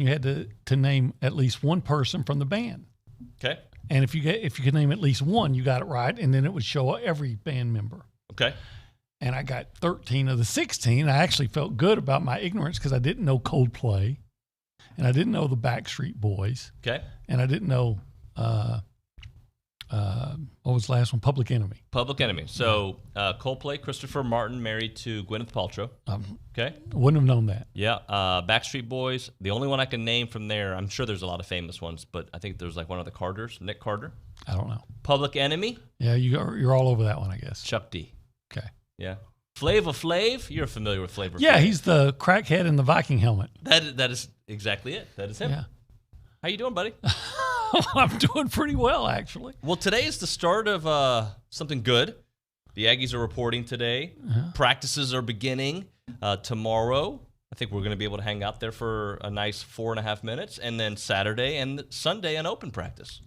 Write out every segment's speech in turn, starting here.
You had to name at least one person from the band. Okay. And if you could name at least one, you got it right, and then it would show every band member. Okay. And I got 13 of the 16. I actually felt good about my ignorance because I didn't know Coldplay, and I didn't know the Backstreet Boys. Okay. And I didn't know what was the last one? Public Enemy. Public Enemy. So Coldplay, Christopher Martin, married to Gwyneth Paltrow. Okay. Wouldn't have known that. Yeah. Backstreet Boys. The only one I can name from there, I'm sure there's a lot of famous ones, but I think there's like one of the Carters, Nick Carter. I don't know. Public Enemy. Yeah, you're all over that one, I guess. Chuck D. Okay. Yeah. Flava Flav. You're familiar with Flavor Flav. Yeah, he's the crackhead in the Viking helmet. That is exactly it. That is him. Yeah. How you doing, buddy? I'm doing pretty well, actually. Well, today is the start of something good. The Aggies are reporting today. Practices are beginning tomorrow. I think we're going to be able to hang out there for a nice 4.5 minutes, and then Saturday and Sunday an open practice.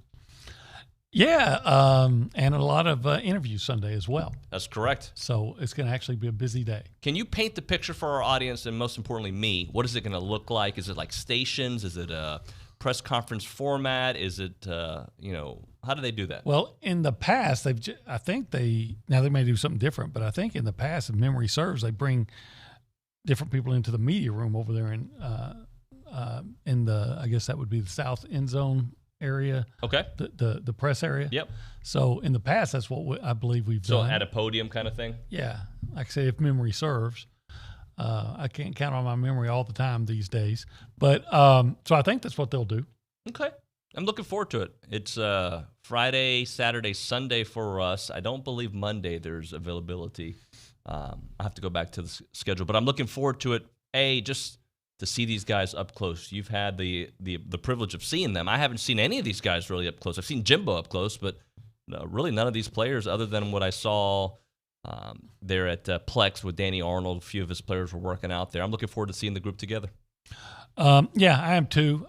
Yeah, and a lot of interviews Sunday as well. That's correct. So it's going to actually be a busy day. Can you paint the picture for our audience, and most importantly, me? What is it going to look like? Is it like stations? Is it a press conference format? Is it, how do they do that? Well, in the past, now they may do something different, but I think in the past, if memory serves, they bring different people into the media room over there in the, I guess that would be the south end zone area. Okay. The press area. Yep. So in the past, that's what I believe we've done. So at a podium kind of thing? Yeah. Like I say, if memory serves. I can't count on my memory all the time these days. But so I think that's what they'll do. Okay. I'm looking forward to it. It's Friday, Saturday, Sunday for us. I don't believe Monday there's availability. I have to go back to the schedule. But I'm looking forward to it, just to see these guys up close. You've had the privilege of seeing them. I haven't seen any of these guys really up close. I've seen Jimbo up close, but really none of these players other than what I saw there at Plex with Danny Arnold. A few of his players were working out there. I'm looking forward to seeing the group together. Yeah, I am too.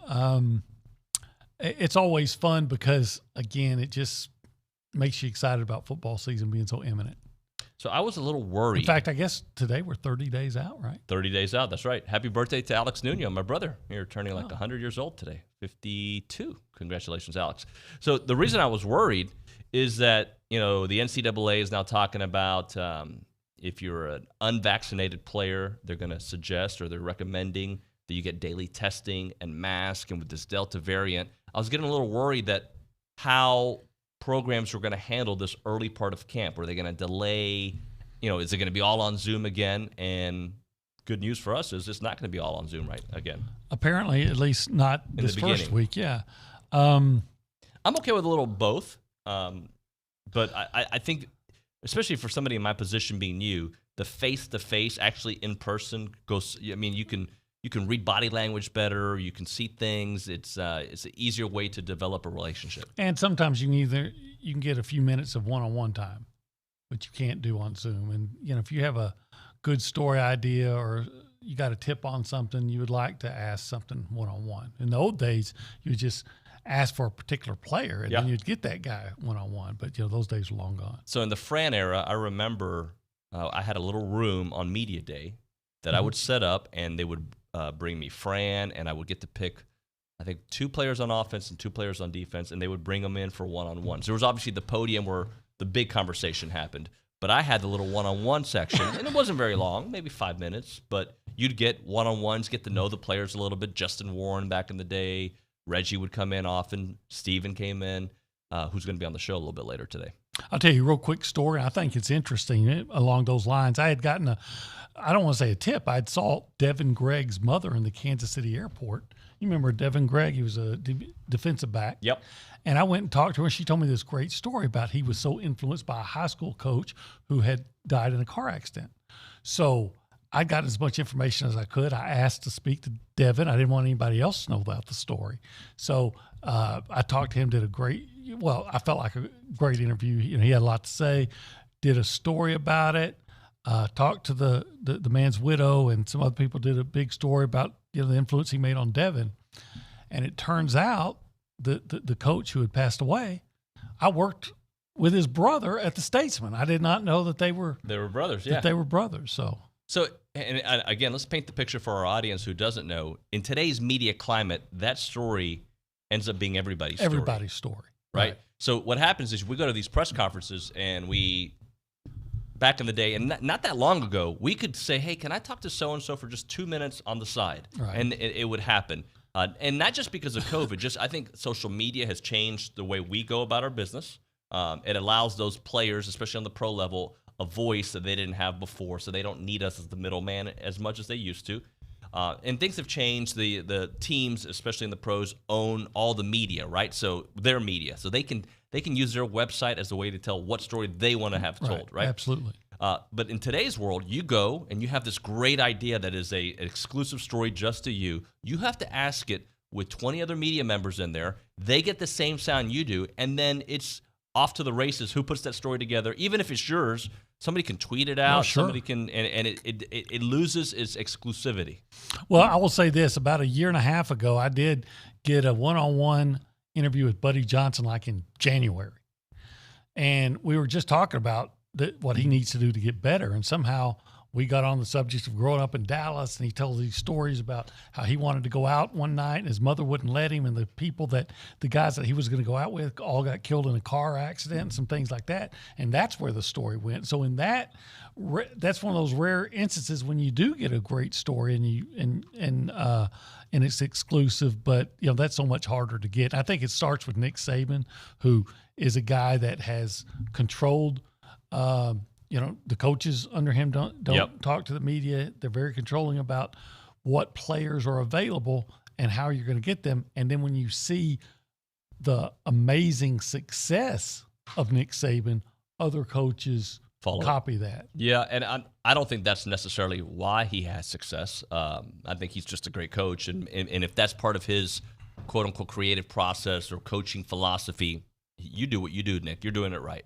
It's always fun because, again, it just makes you excited about football season being so imminent. So I was a little worried. In fact, I guess today we're 30 days out, right? 30 days out, that's right. Happy birthday to Alex Nuño, my brother. You're turning 100 years old today, 52. Congratulations, Alex. So the reason I was worried is that, the NCAA is now talking about if you're an unvaccinated player, they're going to suggest or they're recommending that you get daily testing and mask. And with this Delta variant, I was getting a little worried that how programs were going to handle this early part of camp. Were they going to delay? Is it going to be all on Zoom again? And good news for us is it's not going to be all on Zoom again. Apparently, at least not in this first week. Yeah. I'm okay with a little both. But I think, especially for somebody in my position being you, the face-to-face, actually in person goes. I mean, you can read body language better. You can see things. It's an easier way to develop a relationship. And sometimes you can get a few minutes of one-on-one time, which you can't do on Zoom. And if you have a good story idea or you got a tip on something, you would like to ask something one-on-one. In the old days, you would just ask for a particular player, and then you'd get that guy one-on-one. But, those days are long gone. So in the Fran era, I remember I had a little room on Media Day that I would set up, and they would bring me Fran, and I would get to pick, I think, 2 players on offense and 2 players on defense, and they would bring them in for one-on-ones. There was obviously the podium where the big conversation happened, but I had the little one-on-one section, and it wasn't very long, maybe 5 minutes, but you'd get one-on-ones, get to know the players a little bit. Justin Warren back in the day, Reggie would come in often. Steven came in, who's going to be on the show a little bit later today. I'll tell you a real quick story. I think it's interesting along those lines. I had gotten I don't want to say a tip. I'd saw Devin Gregg's mother in the Kansas City airport. You remember Devin Gregg? He was a defensive back. Yep. And I went and talked to her, and she told me this great story about he was so influenced by a high school coach who had died in a car accident. So I got as much information as I could. I asked to speak to Devin. I didn't want anybody else to know about the story. So I talked to him, I felt like a great interview. He had a lot to say, did a story about it, talked to the man's widow, and some other people did a big story about the influence he made on Devin. And it turns out the coach who had passed away, I worked with his brother at the Statesman. I did not know that they were brothers. That they were brothers. So So, and again, let's paint the picture for our audience who doesn't know. In today's media climate, that story ends up being everybody's story. Everybody's story. Right? So what happens is we go to these press conferences and back in the day, and not that long ago, we could say, hey, can I talk to so-and-so for just 2 minutes on the side? Right. And it would happen. And not just because of COVID, I think social media has changed the way we go about our business. It allows those players, especially on the pro level, a voice that they didn't have before, so they don't need us as the middleman as much as they used to. And things have changed. The teams, especially in the pros, own all the media, right? So their media. So they can use their website as a way to tell what story they want to have told, right? Absolutely. But in today's world, you go and you have this great idea that is an exclusive story just to you. You have to ask it with 20 other media members in there. They get the same sound you do, and then it's off to the races. Who puts that story together? Even if it's yours, somebody can tweet it out. Sure. Somebody can, and it loses its exclusivity. Well, I will say this: about a year and a half ago, I did get a one-on-one interview with Buddy Johnson, like in January, and we were just talking about what he needs to do to get better. And somehow we got on the subject of growing up in Dallas, and he told these stories about how he wanted to go out one night and his mother wouldn't let him, and the guys that he was going to go out with all got killed in a car accident and some things like that. And that's where the story went. So in that's one of those rare instances when you do get a great story and it's exclusive, but that's so much harder to get. I think it starts with Nick Saban, who is a guy that has controlled the coaches under him don't talk to the media. They're very controlling about what players are available and how you're going to get them. And then when you see the amazing success of Nick Saban, other coaches copy that. Yeah, and I don't think that's necessarily why he has success. I think he's just a great coach. And if that's part of his quote-unquote creative process or coaching philosophy, you do what you do, Nick. You're doing it right.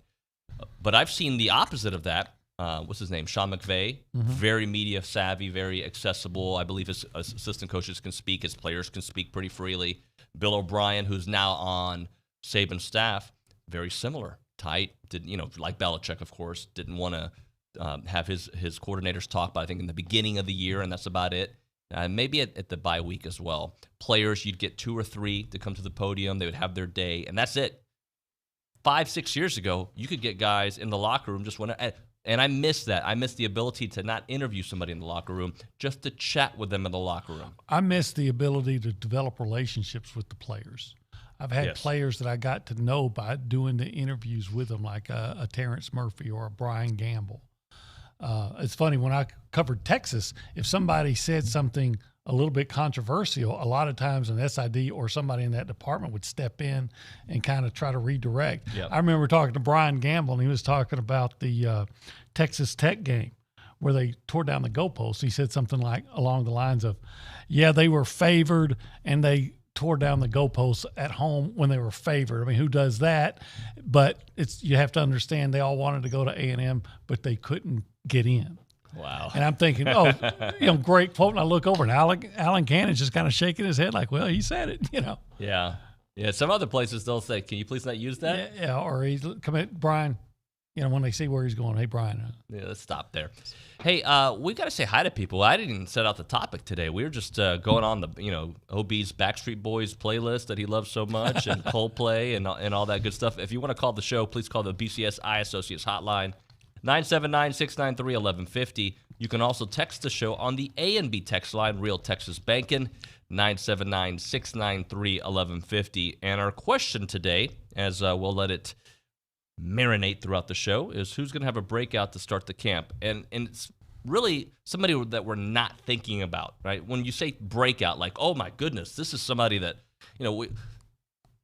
But I've seen the opposite of that. What's his name? Sean McVay, very media savvy, very accessible. I believe his assistant coaches can speak. His players can speak pretty freely. Bill O'Brien, who's now on Saban's staff, very similar, tight. Like Belichick, of course, didn't want to have his coordinators talk, but I think in the beginning of the year, and that's about it. Maybe at the bye week as well. Players, you'd get 2 or 3 to come to the podium. They would have their day, and that's it. 5-6 years ago, you could get guys in the locker room and I miss that. I miss the ability to not interview somebody in the locker room, just to chat with them in the locker room. I miss the ability to develop relationships with the players. I've had players that I got to know by doing the interviews with them, like a Terrence Murphy or a Brian Gamble. It's funny, when I covered Texas, if somebody said something a little bit controversial, a lot of times an SID or somebody in that department would step in and kind of try to redirect. Yep. I remember talking to Brian Gamble, and he was talking about the Texas Tech game where they tore down the goalpost. He said something like along the lines of, they were favored and they tore down the goalposts at home when they were favored. I mean, who does that? But you have to understand they all wanted to go to A&M, but they couldn't get in. Wow. And I'm thinking, great quote. And I look over, and Alan Cannon's just kind of shaking his head like, well, he said it, Yeah. Yeah. Some other places they'll say, can you please not use that? Yeah. Or he's come at Brian, when they see where he's going, hey, Brian. Yeah, let's stop there. Hey, we got to say hi to people. I didn't even set out the topic today. We were just going on the, OB's Backstreet Boys playlist that he loves so much and Coldplay and all that good stuff. If you want to call the show, please call the BCS Eye Associates hotline. 979-693-1150. You can also text the show on the A&B text line, Real Texas Bankin', 979-693-1150. And our question today, as we'll let it marinate throughout the show, is who's going to have a breakout to start the camp? And it's really somebody that we're not thinking about, right? When you say breakout, like, oh my goodness, this is somebody that,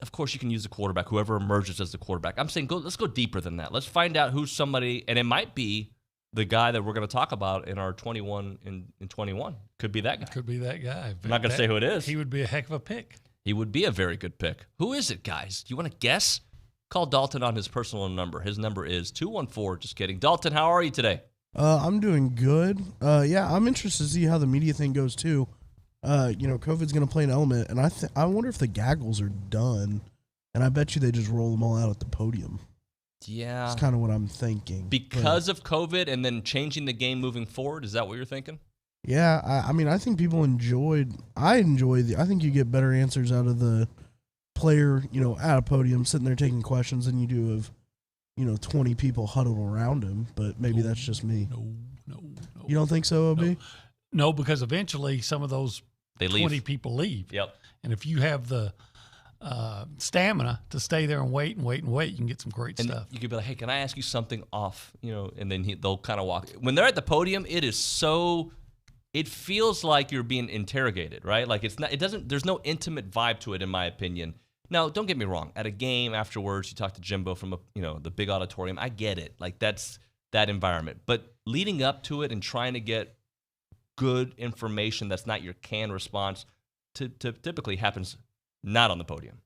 of course, you can use the quarterback, whoever emerges as the quarterback. I'm saying let's go deeper than that. Let's find out who's somebody, and it might be the guy that we're going to talk about in our 21 in 21. Could be that guy. Could be that guy. I'm not going to say who it is. He would be a heck of a pick. He would be a very good pick. Who is it, guys? Do you want to guess? Call Dalton on his personal number. His number is 214. Just kidding. Dalton, how are you today? I'm doing good. I'm interested to see how the media thing goes, too. COVID's going to play an element, and I wonder if the gaggles are done, and I bet you they just roll them all out at the podium. Yeah. That's kind of what I'm thinking. Because of COVID and then changing the game moving forward, is that what you're thinking? Yeah, I mean, I think people I think you get better answers out of the player, at a podium sitting there taking questions than you do of, 20 people huddled around him. But maybe that's just me. No. You don't think so, OB? No, because eventually some of those 20 people leave. Yep. And if you have the stamina to stay there and wait, you can get some great stuff. You could be like, hey, can I ask you something off? And then they'll kind of walk. When they're at the podium, it feels like you're being interrogated, right? Like there's no intimate vibe to it, in my opinion. Now, don't get me wrong. At a game afterwards, you talk to Jimbo from the big auditorium. I get it. Like that's that environment. But leading up to it and trying to get good information that's not your canned response typically happens not on the podium.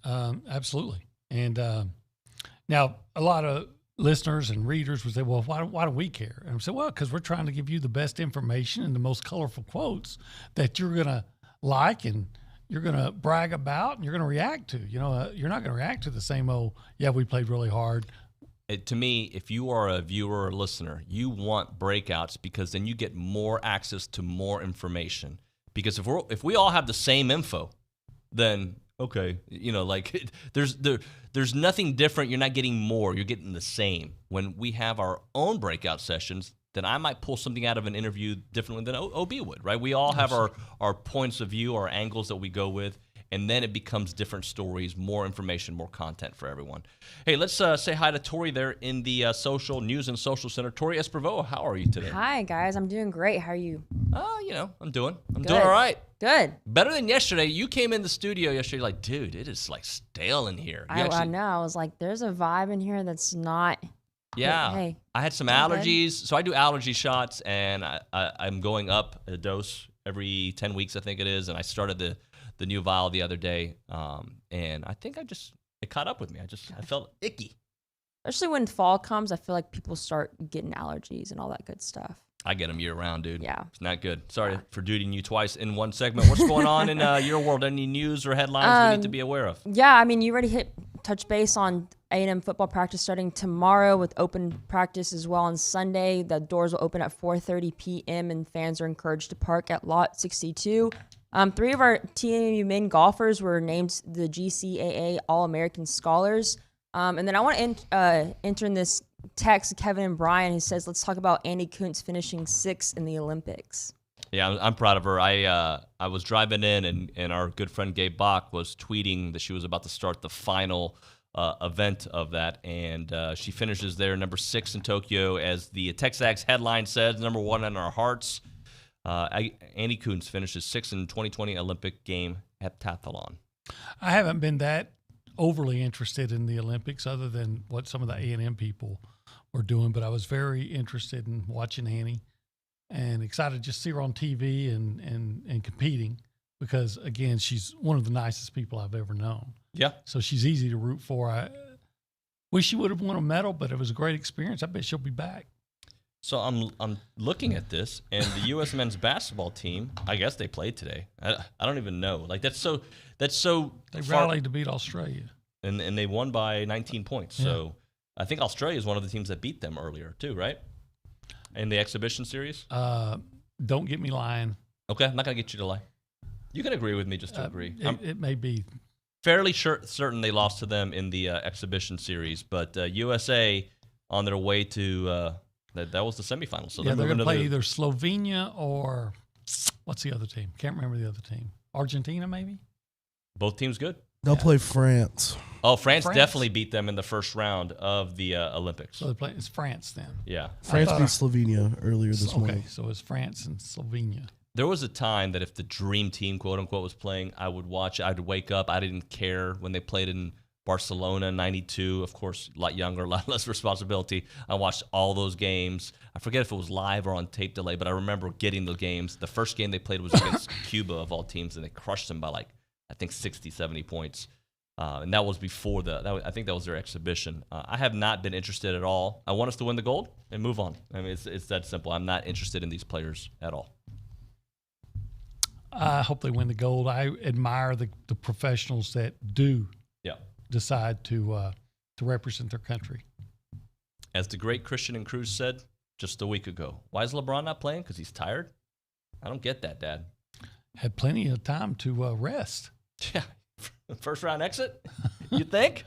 Absolutely. And now a lot of listeners and readers would say, well, why do we care? And I said, well, because we're trying to give you the best information and the most colorful quotes that you're going to like and you're going to brag about and you're going to react to. You're not going to react to the same old, yeah, we played really hard. To me, if you are a viewer or listener, you want breakouts because then you get more access to more information. Because if we all have the same info, then okay, there's nothing different. You're not getting more. You're getting the same. When we have our own breakout sessions, then I might pull something out of an interview differently than OB would, right? We all have our points of view, our angles that we go with, and then it becomes different stories, more information, more content for everyone. Hey, let's say hi to Tori there in the social news and social center. Tori Esprevo, how are you today? Hi, guys. I'm doing great. How are you? I'm doing all right. Good. Better than yesterday. You came in the studio yesterday like, dude, it is like stale in here. I know. I was like, there's a vibe in here that's not. Yeah. Hey, I had some allergies. So I do allergy shots, and I'm going up a dose every 10 weeks, I think it is. And I started the new vial the other day, and I think it caught up with me. I felt icky. Especially when fall comes, I feel like people start getting allergies and all that good stuff. I get them year round, dude. Yeah. It's not good. Sorry for duting you twice in one segment. What's going on in your world? Any news or headlines we need to be aware of? Yeah, I mean, you already touch base on A&M football practice starting tomorrow with open practice as well on Sunday. The doors will open at 4:30 p.m. and fans are encouraged to park at Lot 62. 3 of our TAMU men golfers were named the GCAA All-American Scholars. And then I want to enter in this text Kevin and Brian who says, let's talk about Andy Kuntz finishing 6th in the Olympics. Yeah, I'm proud of her. I was driving in, and our good friend Gabe Bach was tweeting that she was about to start the final event of that, and she finishes there, number 6 in Tokyo, as the TexAgs headline says, number 1 in our hearts. Andy Kuntz finishes 6th in 2020 Olympic game heptathlon. I haven't been that overly interested in the Olympics other than what some of the A&M people were doing, but I was very interested in watching Annie and excited to just see her on TV and competing because, again, she's one of the nicest people I've ever known. Yeah. So she's easy to root for. I wish she would have won a medal, but it was a great experience. I bet she'll be back. So I'm looking at this, and the U.S. men's basketball team, I guess they played today. I don't even know. Like that's so. They rallied to beat Australia, and they won by 19 points. Yeah. So I think Australia is one of the teams that beat them earlier too, right? In the exhibition series. Don't get me lying. Okay, I'm not gonna get you to lie. You can agree with me just to agree. It may be fairly certain they lost to them in the exhibition series, but USA on their way to. That was the semifinals. So they're going to play either Slovenia or what's the other team? Can't remember the other team. Argentina, maybe? Both teams good. They'll play France. Oh, France definitely beat them in the first round of the Olympics. So it's France then. Yeah. France beat Slovenia earlier this morning. Okay, so it's France and Slovenia. There was a time that if the dream team, quote unquote, was playing, I would watch. I'd wake up. I didn't care when they played in Barcelona, 92, of course, a lot younger, a lot less responsibility. I watched all those games. I forget if it was live or on tape delay, but I remember getting the games. The first game they played was against Cuba, of all teams, and they crushed them by I think 60, 70 points. And that was before I think that was their exhibition. I have not been interested at all. I want us to win the gold and move on. I mean, it's that simple. I'm not interested in these players at all. I hope they win the gold. I admire the professionals that do decide to represent their country. As the great Christian and Cruz said just a week ago, why is LeBron not playing? Because he's tired? I don't get that, Dad. Had plenty of time to rest. Yeah, first round exit, you think?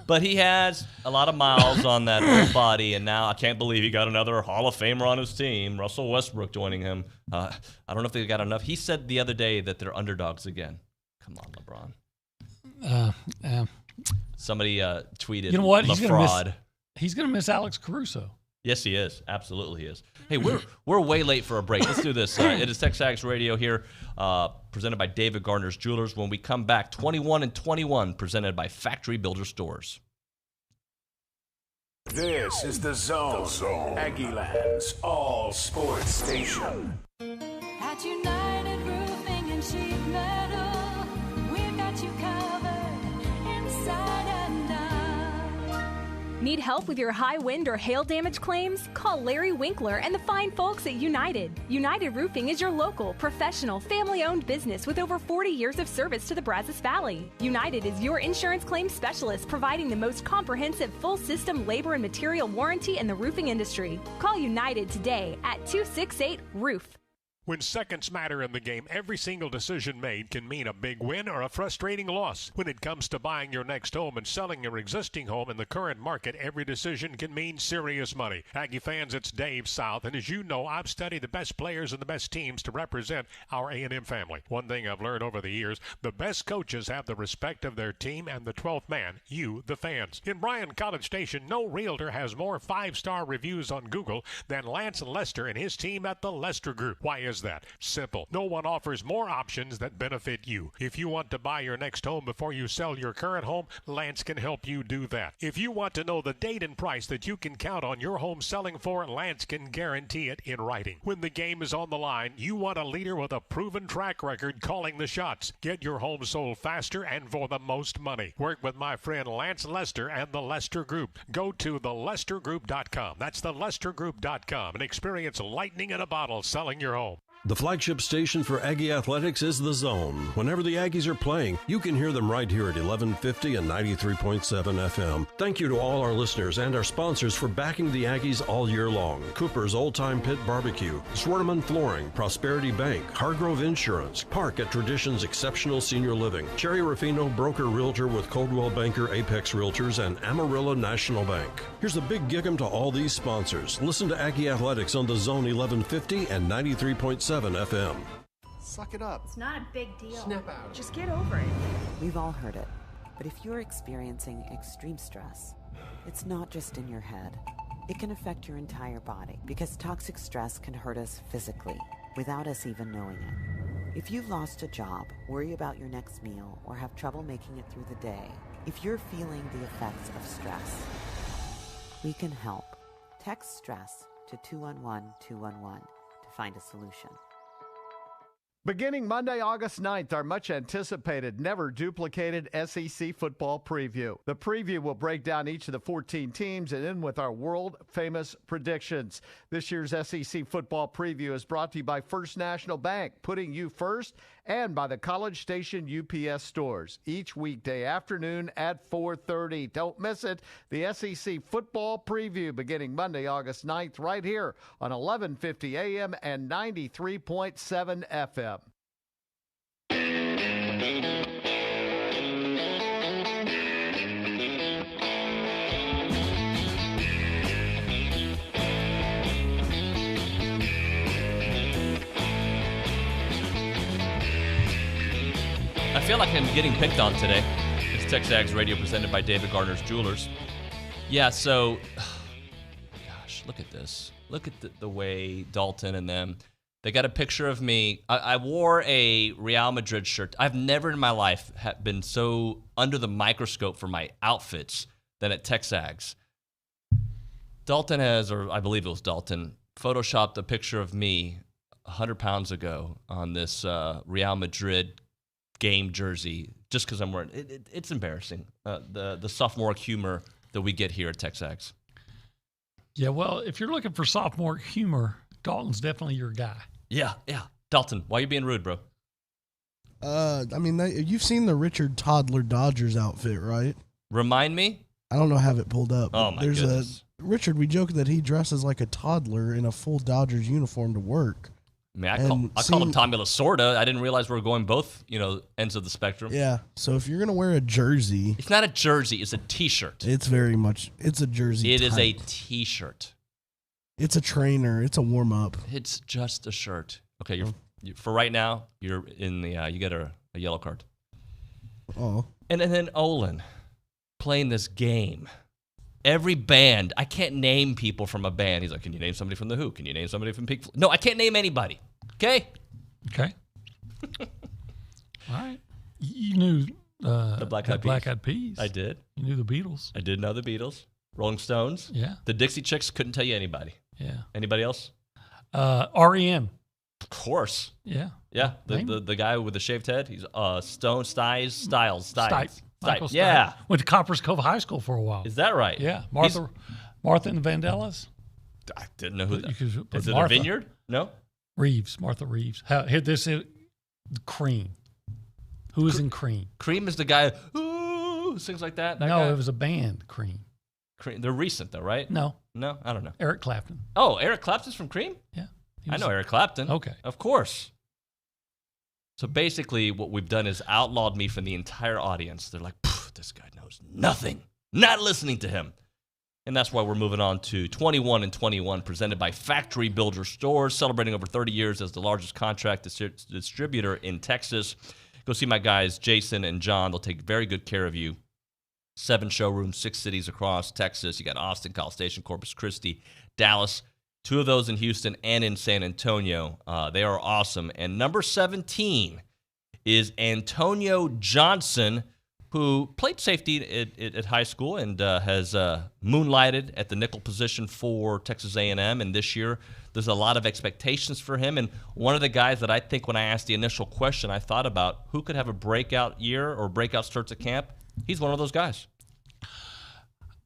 But he has a lot of miles on that old body, and now I can't believe he got another Hall of Famer on his team, Russell Westbrook joining him. I don't know if they got enough. He said the other day that they're underdogs again. Come on, LeBron. Somebody tweeted, you know what? He's gonna miss Alex Caruso. Yes, he is. Absolutely he is. Hey, we're way late for a break. Let's do this. It is TexAgs Radio here, presented by David Gardner's Jewelers. When we come back, 21 and 21, presented by Factory Builder Stores. This is The Zone. Aggieland's all sports station. At United Roofing and Sheet Metal, we've got you covered inside and out. Need help with your high wind or hail damage claims? Call Larry Winkler and the fine folks at United. United Roofing is your local, professional, family-owned business with over 40 years of service to the Brazos Valley. United is your insurance claims specialist, providing the most comprehensive full-system labor and material warranty in the roofing industry. Call United today at 268-ROOF. When seconds matter in the game, every single decision made can mean a big win or a frustrating loss. When it comes to buying your next home and selling your existing home in the current market, every decision can mean serious money. Aggie fans, it's Dave South, and as you know, I've studied the best players and the best teams to represent our A&M family. One thing I've learned over the years, the best coaches have the respect of their team and the 12th man, you, the fans. In Bryan College Station, no realtor has more 5-star reviews on Google than Lance Lester and his team at the Lester Group. Why is that? Simple. No one offers more options that benefit you. If you want to buy your next home before you sell your current home, Lance can help you do that. If you want to know the date and price that you can count on your home selling for, Lance can guarantee it in writing. When the game is on the line, you want a leader with a proven track record calling the shots. Get your home sold faster and for the most money. Work with my friend Lance Lester and the Lester Group. Go to thelestergroup.com. That's thelestergroup.com and experience lightning in a bottle selling your home. The flagship station for Aggie Athletics is The Zone. Whenever the Aggies are playing, you can hear them right here at 1150 and 93.7 FM. Thank you to all our listeners and our sponsors for backing the Aggies all year long. Cooper's Old Time Pit Barbecue, Swartman Flooring, Prosperity Bank, Hargrove Insurance, Park at Traditions Exceptional Senior Living, Cherry Rufino Broker Realtor with Coldwell Banker Apex Realtors, and Amarillo National Bank. Here's a big gig-em to all these sponsors. Listen to Aggie Athletics on The Zone 1150 and 93.7 FM. Suck it up. It's not a big deal. Snap out. Just get over it. We've all heard it. But if you're experiencing extreme stress, it's not just in your head. It can affect your entire body because toxic stress can hurt us physically without us even knowing it. If you've lost a job, worry about your next meal, or have trouble making it through the day, if you're feeling the effects of stress, we can help. Text STRESS to 211-211 to find a solution. Beginning Monday, August 9th, our much-anticipated, never-duplicated SEC football preview. The preview will break down each of the 14 teams and end with our world-famous predictions. This year's SEC football preview is brought to you by First National Bank, putting you first, and by the College Station UPS stores, each weekday afternoon at 4:30. Don't miss it. The SEC football preview beginning Monday, August 9th, right here on 1150 AM and 93.7 FM. I feel like I'm getting picked on today. It's TexAgs Radio presented by David Gardner's Jewelers. Yeah, so, gosh, look at this. Look at the way Dalton and them, they got a picture of me. I wore a Real Madrid shirt. I've never in my life been so under the microscope for my outfits than at TexAgs. Dalton has, or I believe it was Dalton, photoshopped a picture of me 100 pounds ago on this Real Madrid game jersey just because I'm wearing it. It's embarrassing, the sophomore humor that we get here at TexAgs. Yeah, well, if you're looking for sophomore humor, Dalton's definitely your guy. Yeah. Dalton, why are you being rude, bro? I mean, you've seen the Richard Toddler Dodgers outfit, right? Remind me. I don't know, have it pulled up. Oh, my goodness. Richard, we joke that he dresses like a toddler in a full Dodgers uniform to work. I mean, I called him Tommy Lasorda. I didn't realize we were going both, ends of the spectrum. Yeah. So if you're gonna wear a jersey, it's not a jersey; it's a T-shirt. It's a jersey. It type. is a T-shirt. It's a trainer. It's a warm up. It's just a shirt. Okay, for right now, you're in the. You get a yellow card. Oh. And then Olin playing this game. Every band, I can't name people from a band. He's like, can you name somebody from The Who? Can you name somebody from Pink Floyd? No, I can't name anybody. Okay? Okay. All right. You knew the Black Eyed Peas. I did. You knew the Beatles. I did know the Beatles. Rolling Stones. Yeah. The Dixie Chicks, couldn't tell you anybody. Yeah. Anybody else? REM. Of course. Yeah. Yeah. The guy with the shaved head. He's Styles. Michael yeah. Stipe. Went to Coppers Cove High School for a while. Is that right? Yeah. Martha and the Vandellas. I didn't know who that is. It a Vineyard? No. Martha Reeves. Here, this is Cream. Who is in Cream? Cream is the guy who sings like that? No, guy? It was a band, Cream. They're recent, though, right? No. No? I don't know. Eric Clapton. Oh, Eric Clapton's from Cream? Yeah. I know Eric Clapton. Okay. Of course. So basically, what we've done is outlawed me from the entire audience. They're like, this guy knows nothing. Not listening to him. And that's why we're moving on to 21 and 21, presented by Factory Builder Stores, celebrating over 30 years as the largest contract distributor in Texas. Go see my guys, Jason and John. They'll take very good care of you. 7 showrooms, 6 cities across Texas. You got Austin, College Station, Corpus Christi, Dallas. 2 of those in Houston and in San Antonio. They are awesome. And number 17 is Antonio Johnson, who played safety at high school and has moonlighted at the nickel position for Texas A&M. And this year, there's a lot of expectations for him. And one of the guys that I think when I asked the initial question, I thought about who could have a breakout year or breakout starts at camp. He's one of those guys.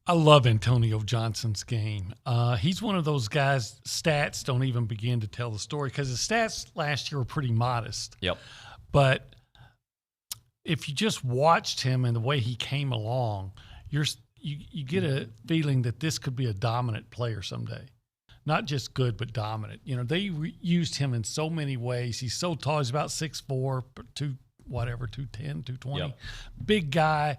I love Antonio Johnson's game. He's one of those guys, stats don't even begin to tell the story because his stats last year were pretty modest. Yep. But if you just watched him and the way he came along, you get a feeling that this could be a dominant player someday. Not just good, but dominant. They used him in so many ways. He's so tall. He's about 6'4", 210, 220. Yep. Big guy.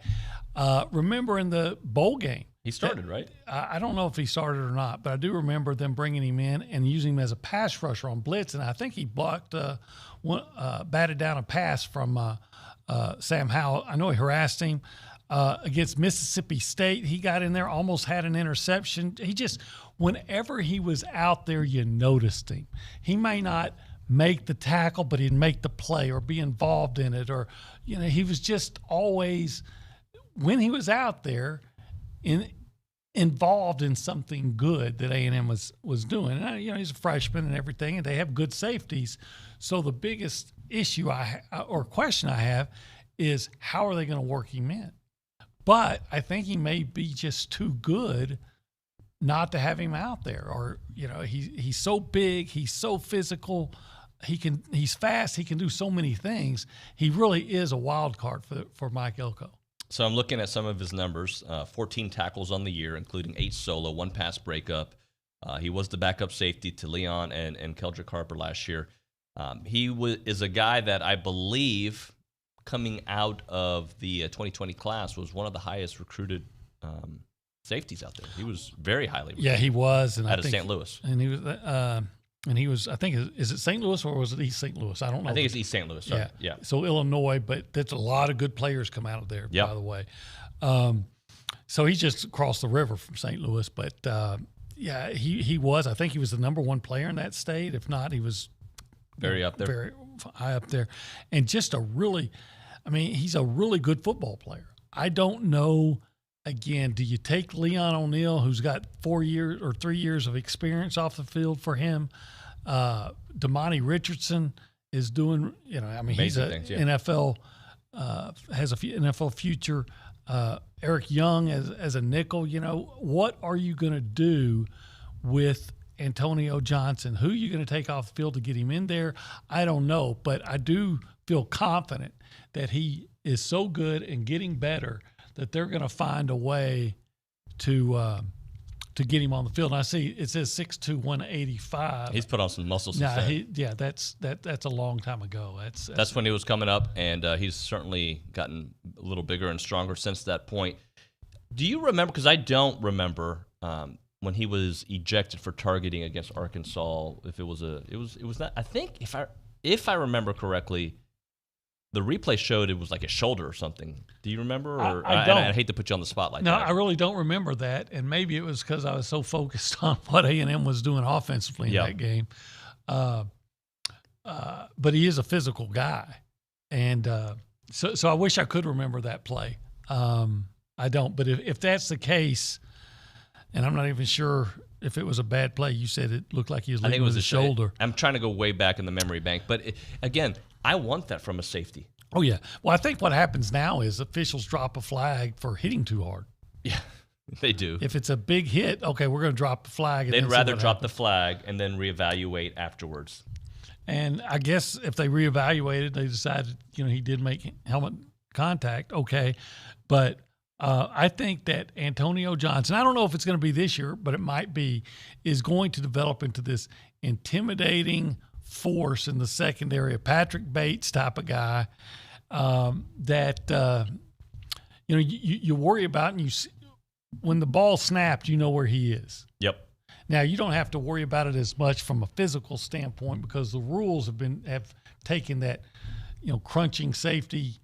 Remember in the bowl game, he started, right? I don't know if he started or not, but I do remember them bringing him in and using him as a pass rusher on blitz, and I think he blocked, batted down a pass from Sam Howell. I know he harassed him against Mississippi State. He got in there, almost had an interception. He just, whenever he was out there, you noticed him. He may not make the tackle, but he'd make the play or be involved in it, or he was just always, when he was out there, involved in something good that A&M was doing. And he's a freshman and everything, and they have good safeties. So the biggest issue or question I have is how are they going to work him in? But I think he may be just too good not to have him out there. Or he's so big, he's so physical, he's fast, he can do so many things. He really is a wild card for Mike Elko. So I'm looking at some of his numbers, 14 tackles on the year, including 8 solo, 1 pass breakup. He was the backup safety to Leon and Keldrick Harper last year. He is a guy that I believe coming out of the 2020 class was one of the highest recruited safeties out there. He was very highly recruited. Yeah, he was. And out of St. Louis. And he was, I think, is it St. Louis or was it East St. Louis? I don't know. I think it's East St. Louis. Sorry. Yeah. So Illinois, but that's a lot of good players come out of there, by the way. So he's just across the river from St. Louis. But, he was. I think he was the number 1 player in that state. If not, he was very up there. Very high up there. And just he's a really good football player. I don't know. Again, do you take Leon O'Neal, who's got 4 years or 3 years of experience off the field for him? Damani Richardson is doing, he's a things, NFL, has a NFL future. Eric Young as a nickel. What are you going to do with Antonio Johnson? Who are you going to take off the field to get him in there? I don't know, but I do feel confident that he is so good and getting better that they're going to find a way to to get him on the field. And I see it says 6'2", 185. He's put on some muscle since Nah, then. that's a long time ago. That's when he was coming up, and he's certainly gotten a little bigger and stronger since that point. Do you remember? Because I don't remember when he was ejected for targeting against Arkansas. If it was not. I think if I remember correctly, the replay showed it was like a shoulder or something. Do you remember? Or I don't. I hate to put you on the spot like No, that. I really don't remember that, and maybe it was because I was so focused on what A&M was doing offensively in that game. But he is a physical guy, and so I wish I could remember that play. I don't. But if that's the case, and I'm not even sure if it was a bad play. You said it looked like he was leading with his shoulder. I'm trying to go way back in the memory bank, but again, I want that from a safety. Oh, yeah. Well, I think what happens now is officials drop a flag for hitting too hard. Yeah, they do. If it's a big hit, okay, we're going to drop the flag. And They'd then see rather what drop happens. the flag and then reevaluate afterwards. And I guess if they reevaluated, they decided, he did make helmet contact, okay. But I think that Antonio Johnson, I don't know if it's going to be this year, but it might be, is going to develop into this intimidating force in the secondary, a Patrick Bates type of guy that you worry about, and when the ball snapped, you know where he is. Yep. Now you don't have to worry about it as much from a physical standpoint because the rules have taken that crunching safety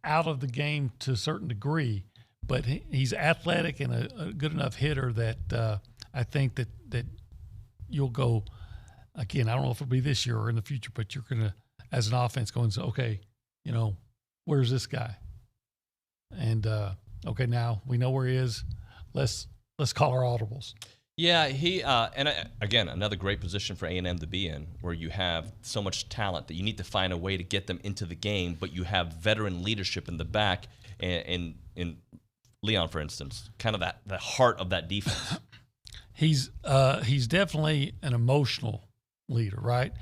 out of the game to a certain degree. But he's athletic and a good enough hitter that I think that you'll go. Again, I don't know if it'll be this year or in the future, but you're going to, as an offense, go and say, okay, where's this guy? And, okay, now we know where he is. Let's call our audibles. Yeah, again, another great position for A&M to be in, where you have so much talent that you need to find a way to get them into the game, but you have veteran leadership in the back, and in Leon, for instance, kind of the heart of that defense. He's definitely an emotional leader, right?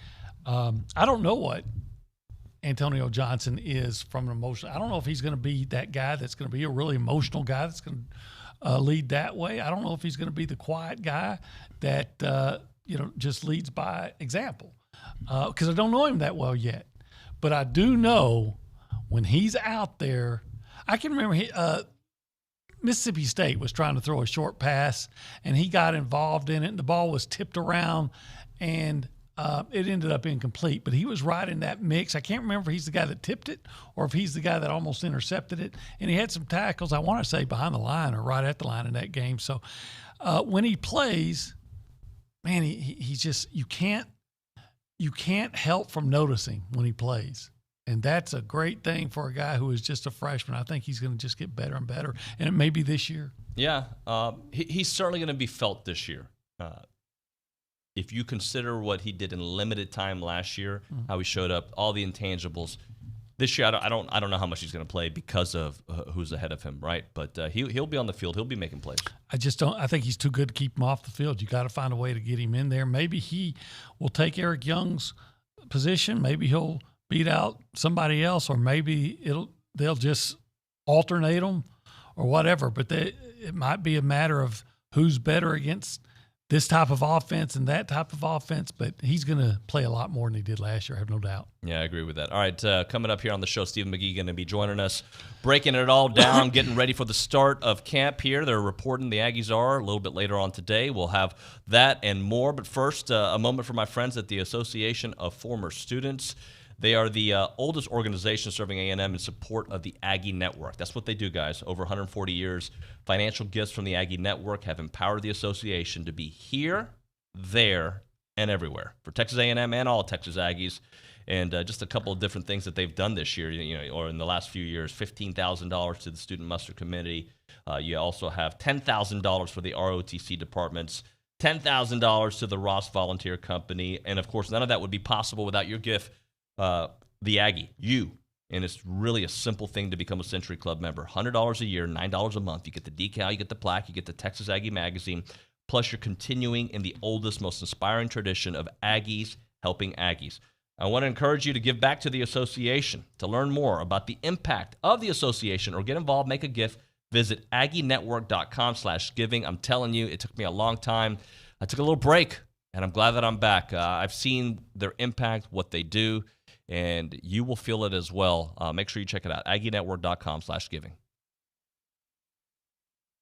I don't know what Antonio Johnson is from an emotional. I don't know if he's going to be that guy that's going to be a really emotional guy that's going to lead that way. I don't know if he's going to be the quiet guy that just leads by example, because I don't know him that well yet. But I do know when he's out there. I can remember Mississippi State was trying to throw a short pass, and he got involved in it, and the ball was tipped around, and it ended up incomplete. But he was right in that mix. I can't remember if he's the guy that tipped it or if he's the guy that almost intercepted it. And he had some tackles, I want to say, behind the line or right at the line in that game. So when he plays, man, he's just you can't help from noticing when he plays. And that's a great thing for a guy who is just a freshman. I think he's going to just get better and better, and it may be this year. Yeah, he's certainly going to be felt this year. If you consider what he did in limited time last year, how he showed up, all the intangibles. This year, I don't know how much he's going to play because of who's ahead of him, right? But he'll be on the field. He'll be making plays. I just don't. I think he's too good to keep him off the field. You got to find a way to get him in there. Maybe he will take Eric Young's position. Maybe he'll beat out somebody else, or maybe they'll just alternate them or whatever. But it might be a matter of who's better against this type of offense and that type of offense. But he's going to play a lot more than he did last year, I have no doubt. Yeah, I agree with that. All right, coming up here on the show, Stephen McGee going to be joining us, breaking it all down, getting ready for the start of camp here. They're reporting the Aggies are a little bit later on today. We'll have that and more. But first, a moment for my friends at the Association of Former Students. They are the oldest organization serving A&M in support of the Aggie Network. That's what they do, guys. Over 140 years, financial gifts from the Aggie Network have empowered the association to be here, there, and everywhere for Texas A&M and all Texas Aggies. And just a couple of different things that they've done this year, or in the last few years. $15,000 to the Student Muster Committee. You also have $10,000 for the ROTC departments. $10,000 to the Ross Volunteer Company. And, of course, none of that would be possible without your gift. The Aggie, you. And it's really a simple thing to become a Century Club member. $100 a year, $9 a month. You get the decal, you get the plaque, you get the Texas Aggie magazine. Plus, you're continuing in the oldest, most inspiring tradition of Aggies helping Aggies. I want to encourage you to give back to the association. To learn more about the impact of the association or get involved, make a gift, Visit AggieNetwork.com/giving. I'm telling you, it took me a long time. I took a little break, and I'm glad that I'm back. I've seen their impact, what they do, and you will feel it as well. Make sure you check it out, AggieNetwork.com/giving.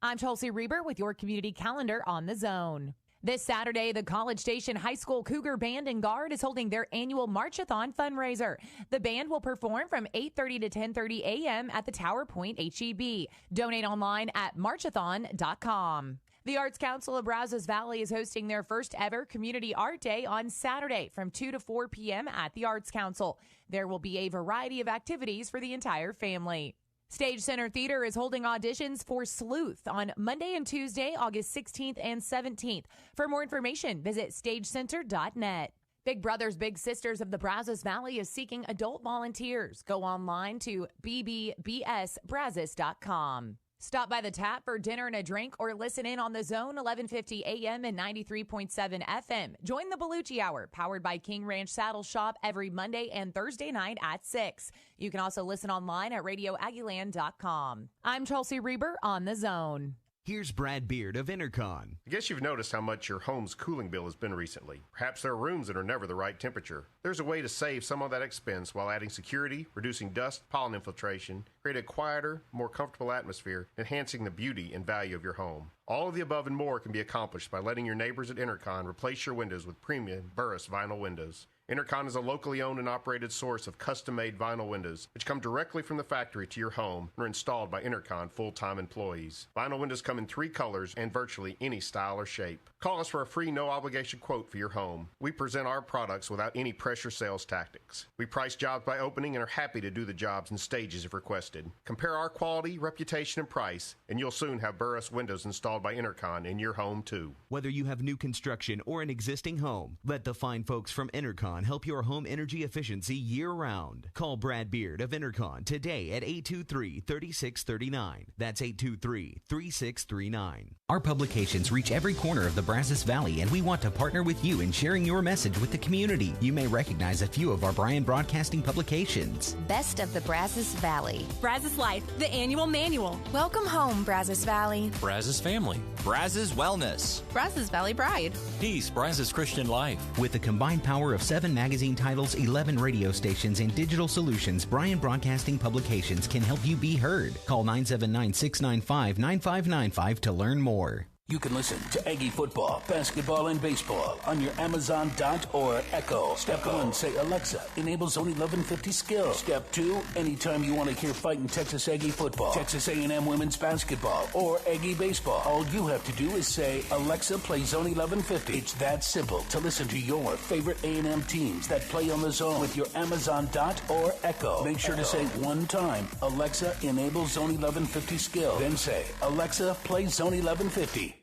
I'm Chelsea Reber with your community calendar on the Zone. This Saturday, the College Station High School Cougar Band and Guard is holding their annual Marchathon fundraiser. The band will perform from 8:30 to 10:30 a.m. at the Tower Point HEB. Donate online at marchathon.com. The Arts Council of Brazos Valley is hosting their first ever Community Art Day on Saturday from 2 to 4 p.m. at the Arts Council. There will be a variety of activities for the entire family. Stage Center Theater is holding auditions for Sleuth on Monday and Tuesday, August 16th and 17th. For more information, visit stagecenter.net. Big Brothers Big Sisters of the Brazos Valley is seeking adult volunteers. Go online to bbbsbrazos.com. Stop by the Tap for dinner and a drink or listen in on the Zone 1150 AM and 93.7 FM. Join the Belucci Hour, powered by King Ranch Saddle Shop, every Monday and Thursday night at 6. You can also listen online at radioaggieland.com. I'm Chelsea Reber on the Zone. Here's Brad Beard of Intercon. I guess you've noticed how much your home's cooling bill has been recently. Perhaps there are rooms that are never the right temperature. There's a way to save some of that expense while adding security, reducing dust, pollen infiltration, create a quieter, more comfortable atmosphere, enhancing the beauty and value of your home. All of the above and more can be accomplished by letting your neighbors at Intercon replace your windows with premium Burris vinyl windows. Intercon is a locally owned and operated source of custom-made vinyl windows, which come directly from the factory to your home and are installed by Intercon full-time employees. Vinyl windows come in 3 colors and virtually any style or shape. Call us for a free no-obligation quote for your home. We present our products without any pressure sales tactics. We price jobs by opening and are happy to do the jobs in stages if requested. Compare our quality, reputation, and price, and you'll soon have Burris windows installed by Intercon in your home, too. Whether you have new construction or an existing home, let the fine folks from Intercon help your home energy efficiency year-round. Call Brad Beard of Intercon today at 823-3639. That's 823-3639. Our publications reach every corner of the Brazos Valley, and we want to partner with you in sharing your message with the community. You may recognize a few of our Bryan Broadcasting publications. Best of the Brazos Valley. Brazos Life, the annual manual. Welcome home, Brazos Valley. Brazos Family. Brazos Wellness. Brazos Valley Bride. Peace, Brazos Christian Life. With the combined power of 7 magazine titles, 11 radio stations, and digital solutions, Bryan Broadcasting Publications can help you be heard. Call 979-695-9595 to learn more. You can listen to Aggie football, basketball, and baseball on your Amazon Dot or Echo. Step 1, say, Alexa, enable Zone 1150 skill. Step 2, anytime you want to hear fighting Texas Aggie football, Texas A&M women's basketball, or Aggie baseball, all you have to do is say, Alexa, play Zone 1150. It's that simple to listen to your favorite A&M teams that play on the Zone with your Amazon Dot or Echo. Make sure to say one time, Alexa, enable Zone 1150 skill. Then say, Alexa, play Zone 1150.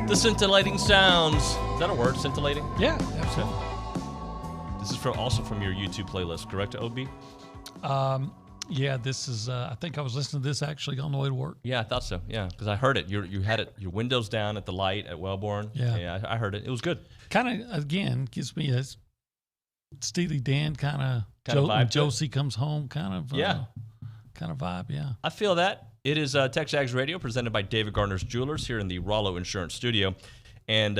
The scintillating sounds. Is that a word, scintillating? Yeah, absolutely. This is also from your YouTube playlist, correct, OB? Yeah, this is, I think I was listening to this actually on the way to work. Yeah, I thought so. Yeah, because I heard it. You had it, your windows down at the light at Wellborn. Yeah. I heard it. It was good. Kind of, again, gives me a Steely Dan kind of vibe. Josie comes home kind of vibe, yeah. I feel that. It is TexAgs Radio, presented by David Gardner's Jewelers here in the Rollo Insurance Studio. And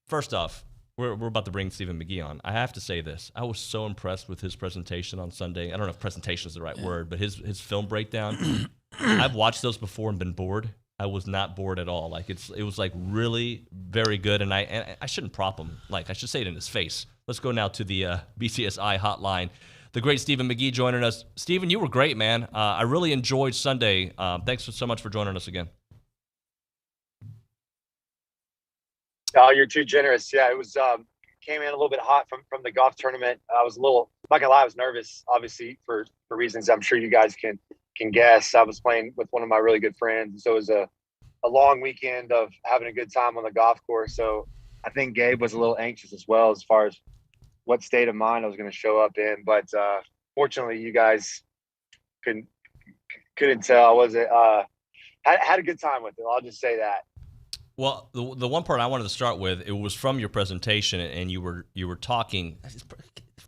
first off, we're about to bring Stephen McGee on. I have to say this. I was so impressed with his presentation on Sunday. I don't know if presentation is the right word, but his film breakdown. I've watched those before and been bored. I was not bored at all. Like it was like really very good, and I shouldn't prop him. Like I should say it in his face. Let's go now to the BCSI hotline. The great Stephen McGee joining us. Stephen, you were great, man. I really enjoyed Sunday. Thanks so much for joining us again. Oh, you're too generous. Yeah, it was came in a little bit hot from the golf tournament. I was a little, not gonna lie, I was nervous, obviously for reasons I'm sure you guys can guess. I was playing with one of my really good friends, so it was a a long weekend of having a good time on the golf course. So I think Gabe was a little anxious as well as far as what state of mind I was going to show up in. But fortunately, you guys couldn't tell. I wasn't had a good time with it. I'll just say that. Well, the one part I wanted to start with, it was from your presentation, and you were talking.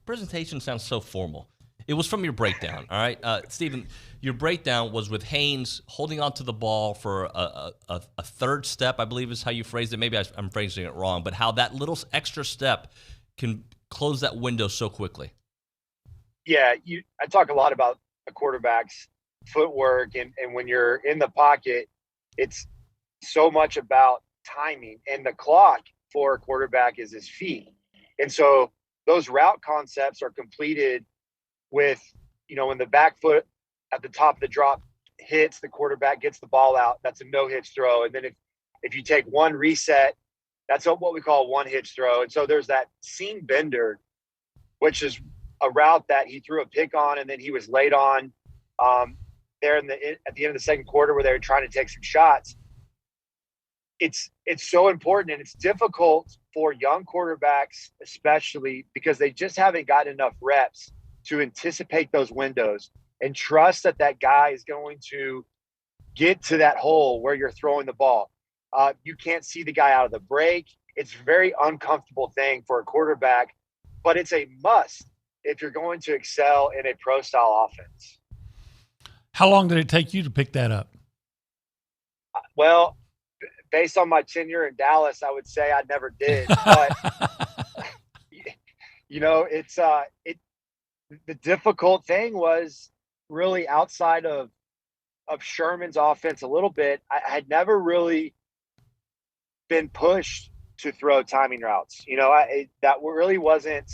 Presentation sounds so formal. It was from your breakdown, all right? Stephen, your breakdown was with Haynes holding onto the ball for a third step, I believe is how you phrased it. Maybe I'm phrasing it wrong, but how that little extra step can close that window so quickly. Yeah, I talk a lot about a quarterback's footwork, and when you're in the pocket, it's so much about timing, and the clock for a quarterback is his feet. And so those route concepts are completed with, when the back foot at the top of the drop hits, the quarterback gets the ball out. That's a no-hitch throw. And then if you take one reset, that's what we call one hitch throw. And so there's that seam bender, which is a route that he threw a pick on, and then he was late on there at the end of the second quarter where they were trying to take some shots. It's so important, and it's difficult for young quarterbacks, especially because they just haven't gotten enough reps to anticipate those windows and trust that guy is going to get to that hole where you're throwing the ball. You can't see the guy out of the break. It's a very uncomfortable thing for a quarterback, but it's a must if you're going to excel in a pro-style offense. How long did it take you to pick that up? Well, based on my tenure in Dallas, I would say I never did. But it's the difficult thing was really outside of Sherman's offense a little bit. I had never really been pushed to throw timing routes. That really wasn't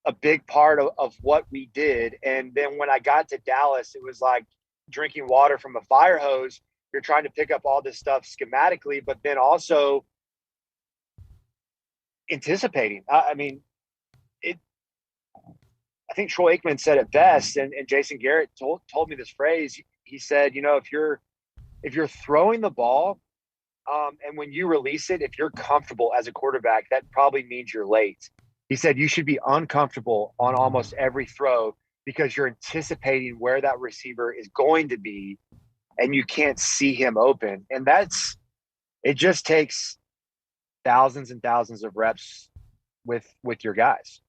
a big part of what we did. And then when I got to Dallas, it was like drinking water from a fire hose. You're trying to pick up all this stuff schematically, but then also anticipating. I think Troy Aikman said it best, and Jason Garrett told me this phrase. He said, if you're throwing the ball, and when you release it, if you're comfortable as a quarterback, that probably means you're late. He said you should be uncomfortable on almost every throw because you're anticipating where that receiver is going to be, and you can't see him open. And it just takes thousands and thousands of reps with your guys.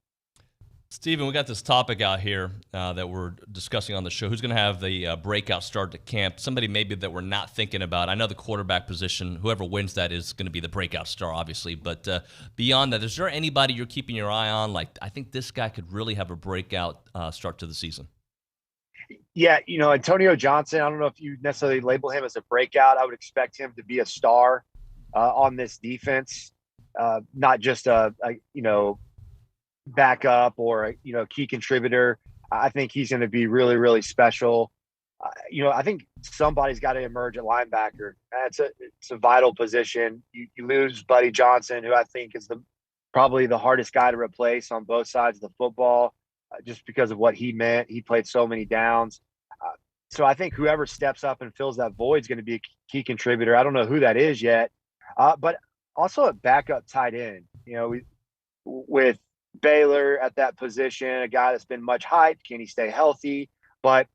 Stephen, we got this topic out here that we're discussing on the show. Who's going to have the breakout start to camp? Somebody maybe that we're not thinking about. I know the quarterback position, whoever wins that is going to be the breakout star, obviously. But beyond that, is there anybody you're keeping your eye on? Like, I think this guy could really have a breakout start to the season. Yeah, Antonio Johnson, I don't know if you necessarily label him as a breakout. I would expect him to be a star on this defense, not just a backup or a key contributor. I think he's going to be really, really special. I think somebody's got to emerge at linebacker. It's a vital position. You lose Buddy Johnson, who I think is probably the hardest guy to replace on both sides of the football, just because of what he meant. He played so many downs. So I think whoever steps up and fills that void is going to be a key contributor. I don't know who that is yet, but also a backup tight end. With Baylor at that position, a guy that's been much hyped. Can he stay healthy? But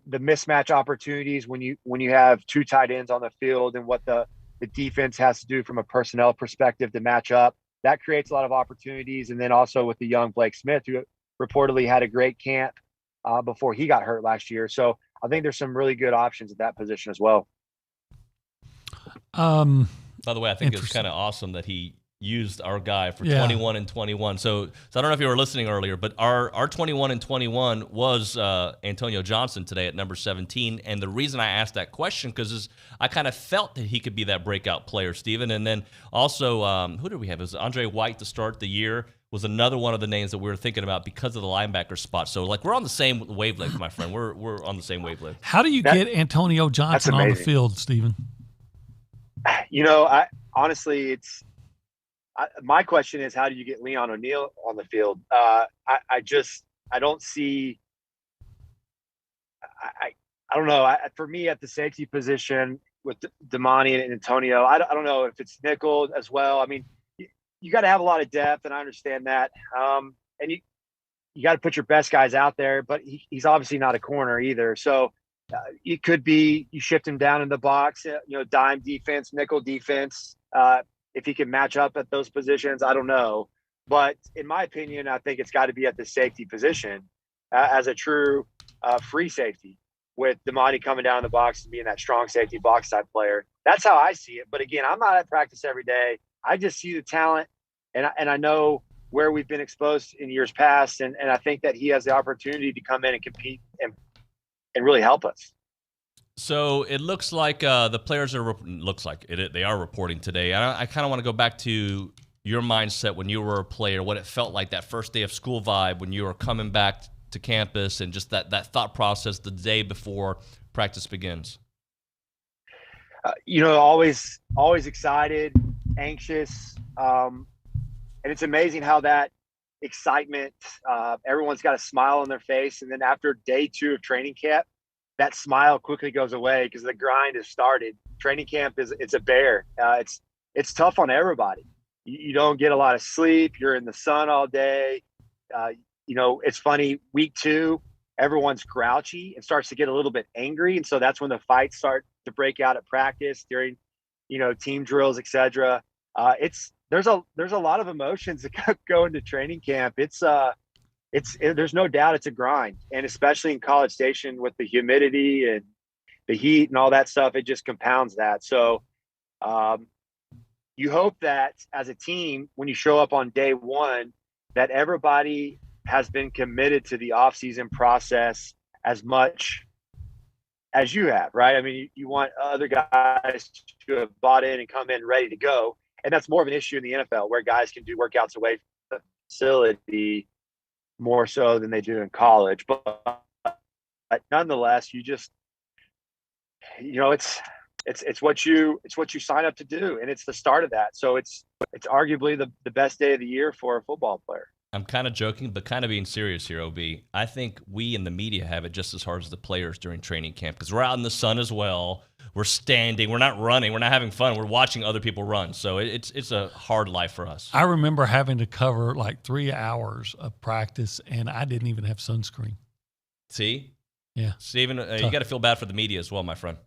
the mismatch opportunities when you have two tight ends on the field and what the defense has to do from a personnel perspective to match up, that creates a lot of opportunities. And then also with the young Blake Smith, who reportedly had a great camp before he got hurt last year. So I think there's some really good options at that position as well. By the way, I think it's kind of awesome that he used our guy for 21 and 21. So I don't know if you were listening earlier, but our 21 and 21 was Antonio Johnson today at number 17. And the reason I asked that question, because I kind of felt that he could be that breakout player, Stephen. And then also, who did we have? It was Andre White to start the year, was another one of the names that we were thinking about because of the linebacker spot. So, we're on the same wavelength, my friend. We're on the same wavelength. How do you get Antonio Johnson on the field, Stephen? Honestly, my question is, how do you get Leon O'Neal on the field? I don't see. I don't know. For me, at the safety position, with Damani and Antonio. I don't know if it's nickel as well. I mean, you got to have a lot of depth, and I understand that. And you got to put your best guys out there, but he's obviously not a corner either. So it could be you shift him down in the box, dime defense, nickel defense. If he can match up at those positions, I don't know. But in my opinion, I think it's got to be at the safety position as a true free safety, with Damani coming down in the box and being that strong safety box type player. That's how I see it. But again, I'm not at practice every day. I just see the talent, and I know where we've been exposed in years past, and I think that he has the opportunity to come in and compete and really help us. So it looks like the players they are reporting today. I kind of want to go back to your mindset when you were a player, what it felt like that first day of school vibe when you were coming back to campus, and just that thought process the day before practice begins. Always excited, anxious. And it's amazing how that excitement, everyone's got a smile on their face. And then after day 2 of training camp, that smile quickly goes away because the grind has started. Training camp it's a bear. It's tough on everybody. You don't get a lot of sleep. You're in the sun all day. It's funny, week 2, everyone's grouchy and starts to get a little bit angry. And so that's when the fights start to break out at practice during, team drills, etc. There's a lot of emotions that go into training camp. There's no doubt it's a grind, and especially in College Station with the humidity and the heat and all that stuff, it just compounds that. So you hope that as a team, when you show up on day 1, that everybody has been committed to the off-season process as much as you have, right? I mean, you want other guys to have bought in and come in ready to go. And that's more of an issue in the NFL, where guys can do workouts away from the facility more so than they do in college. But nonetheless, you just, it's what you sign up to do, and it's the start of that. So it's arguably the best day of the year for a football player. I'm kind of joking, but kind of being serious here, OB. I think we in the media have it just as hard as the players during training camp, because we're out in the sun as well. We're standing. We're not running. We're not having fun. We're watching other people run. So it's a hard life for us. I remember having to cover like 3 hours of practice, and I didn't even have sunscreen. See? Yeah. Steven, you got to feel bad for the media as well, my friend.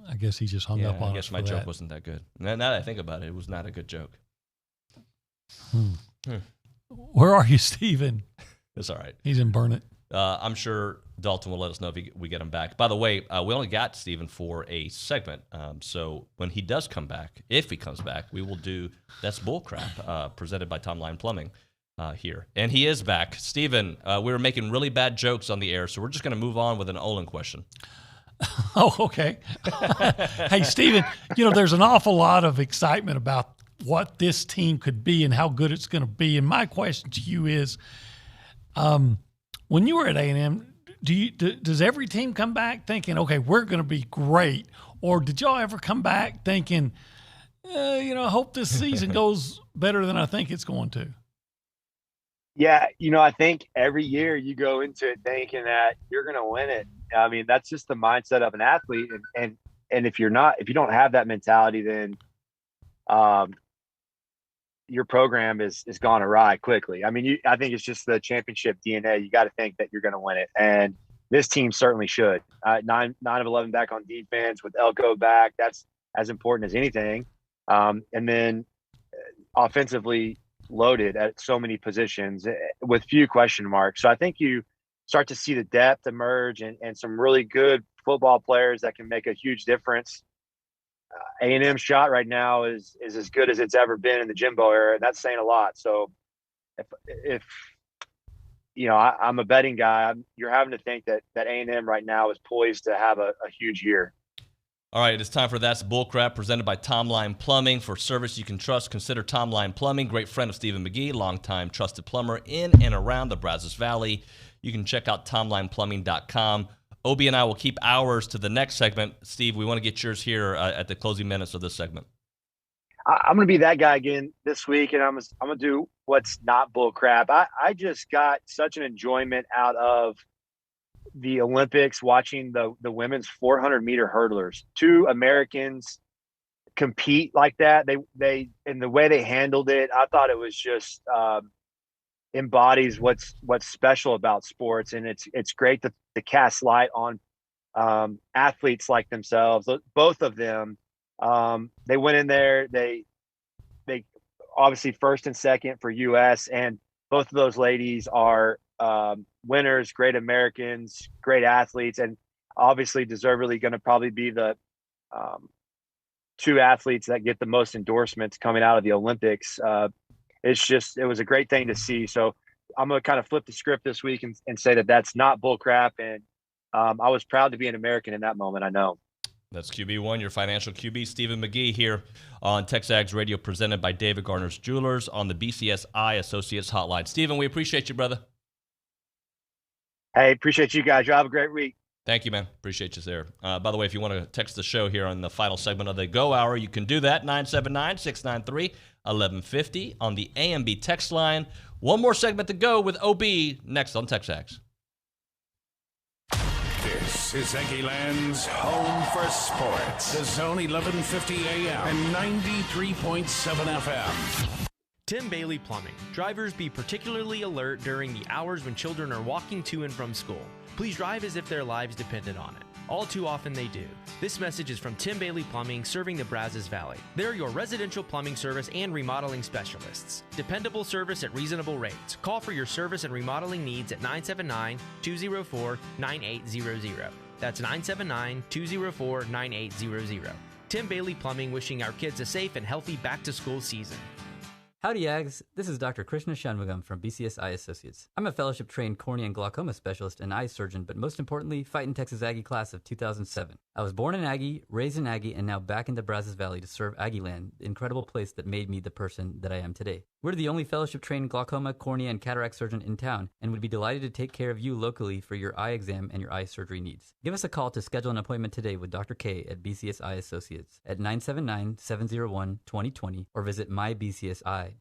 I guess he just hung up on us. I guess my joke wasn't that good. Now that I think about it, it was not a good joke. Where are you, Steven? It's all right. He's in Burnett. I'm sure Dalton will let us know if we get him back. By the way, we only got Steven for a segment. So when he does come back, if he comes back, we will do That's Bullcrap, presented by Tom Line Plumbing here. And he is back. Steven, we were making really bad jokes on the air, so we're just going to move on with an Olin question. Oh, okay. Hey, Steven, there's an awful lot of excitement about what this team could be and how good it's going to be. And my question to you is, when you were at A&M, does every team come back thinking, okay, we're going to be great? Or did y'all ever come back thinking, I hope this season goes better than I think it's going to? Yeah, I think every year you go into it thinking that you're going to win it. I mean, that's just the mindset of an athlete. And if you don't have that mentality, then your program is gone awry quickly. I mean, I think it's just the championship DNA. You got to think that you're going to win it. And this team certainly should. 9 of 11 back on defense with Elko back. That's as important as anything. And then offensively loaded at so many positions with few question marks. So I think you start to see the depth emerge and some really good football players that can make a huge difference. A&M's shot right now is as good as it's ever been in the Jimbo era, and that's saying a lot. So if I'm a betting guy, you're having to think that A&M right now is poised to have a huge year. All right, it's time for That's Bullcrap, presented by Tom Line Plumbing. For service you can trust, consider Tom Line Plumbing. Great friend of Stephen McGee, longtime trusted plumber in and around the Brazos Valley. You can check out tomlineplumbing.com. Obi and I will keep ours to the next segment. Steve, we want to get yours here at the closing minutes of this segment. I'm going to be that guy again this week, and I'm going to do what's not bull crap. I just got such an enjoyment out of the Olympics, watching the women's 400-meter hurdlers, 2 Americans compete like that. They and the way they handled it, I thought it was just embodies what's special about sports, and it's great to cast light on athletes like themselves. Both of them, they went in there. They obviously first and second for U.S. and both of those ladies are winners, great Americans, great athletes, and obviously deservedly going to probably be the 2 athletes that get the most endorsements coming out of the Olympics. It was a great thing to see. So I'm going to kind of flip the script this week and say that that's not bull crap. And I was proud to be an American in that moment. I know. That's QB1, your financial QB, Stephen McGee here on TexAgs Radio, presented by David Garner's Jewelers on the BCSI Associates Hotline. Stephen, we appreciate you, brother. Hey, appreciate you guys. You have a great week. Thank you, man. Appreciate you there. By the way, if you want to text the show here on the final segment of the Go Hour, you can do that, 979-693-1150 on the AMB text line. One more segment to go with OB next on TexAgs. This is Aggieland's home for sports. The Zone 1150 AM and 93.7 FM. Tim Bailey Plumbing. Drivers be particularly alert during the hours when children are walking to and from school. Please drive as if their lives depended on it. All too often they do. This message is from Tim Bailey Plumbing, serving the Brazos Valley. They're your residential plumbing service and remodeling specialists. Dependable service at reasonable rates. Call for your service and remodeling needs at 979-204-9800. That's 979-204-9800. Tim Bailey Plumbing, wishing our kids a safe and healthy back-to-school season. Howdy, Ags. This is Dr. Krishna Shanmugam from BCSI Associates. I'm a fellowship-trained cornea and glaucoma specialist and eye surgeon, but most importantly, fighting Texas Aggie class of 2007. I was born in Aggie, raised in Aggie, and now back in the Brazos Valley to serve Aggieland, the incredible place that made me the person that I am today. We're the only fellowship-trained glaucoma, cornea, and cataract surgeon in town, and would be delighted to take care of you locally for your eye exam and your eye surgery needs. Give us a call to schedule an appointment today with Dr. K at BCSI Associates at 979-701-2020 or visit mybcsi.com.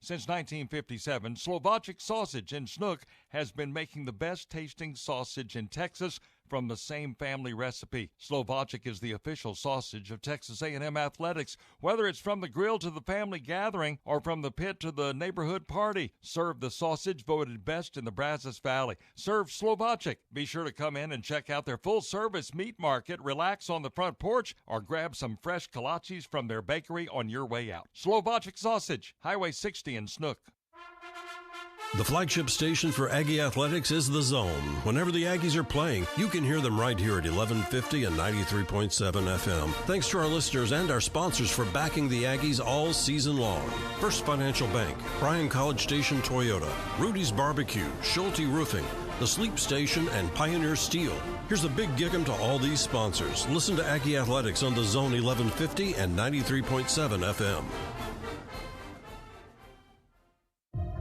Since 1957, Slovakia Sausage in Snook has been making the best tasting sausage in Texas from the same family recipe. Slovakia is the official sausage of Texas A&M Athletics. Whether it's from the grill to the family gathering or from the pit to the neighborhood party, serve the sausage voted best in the Brazos Valley. Serve Slovakia. Be sure to come in and check out their full-service meat market, relax on the front porch, or grab some fresh kolaches from their bakery on your way out. Slovakia Sausage, Highway 60 in Snook. The flagship station for Aggie Athletics is The Zone. Whenever the Aggies are playing, you can hear them right here at 1150 and 93.7 FM. Thanks to our listeners and our sponsors for backing the Aggies all season long. First Financial Bank, Bryan College Station Toyota, Rudy's Barbecue, Schulte Roofing, The Sleep Station, and Pioneer Steel. Here's a big gig-em to all these sponsors. Listen to Aggie Athletics on The Zone 1150 and 93.7 FM.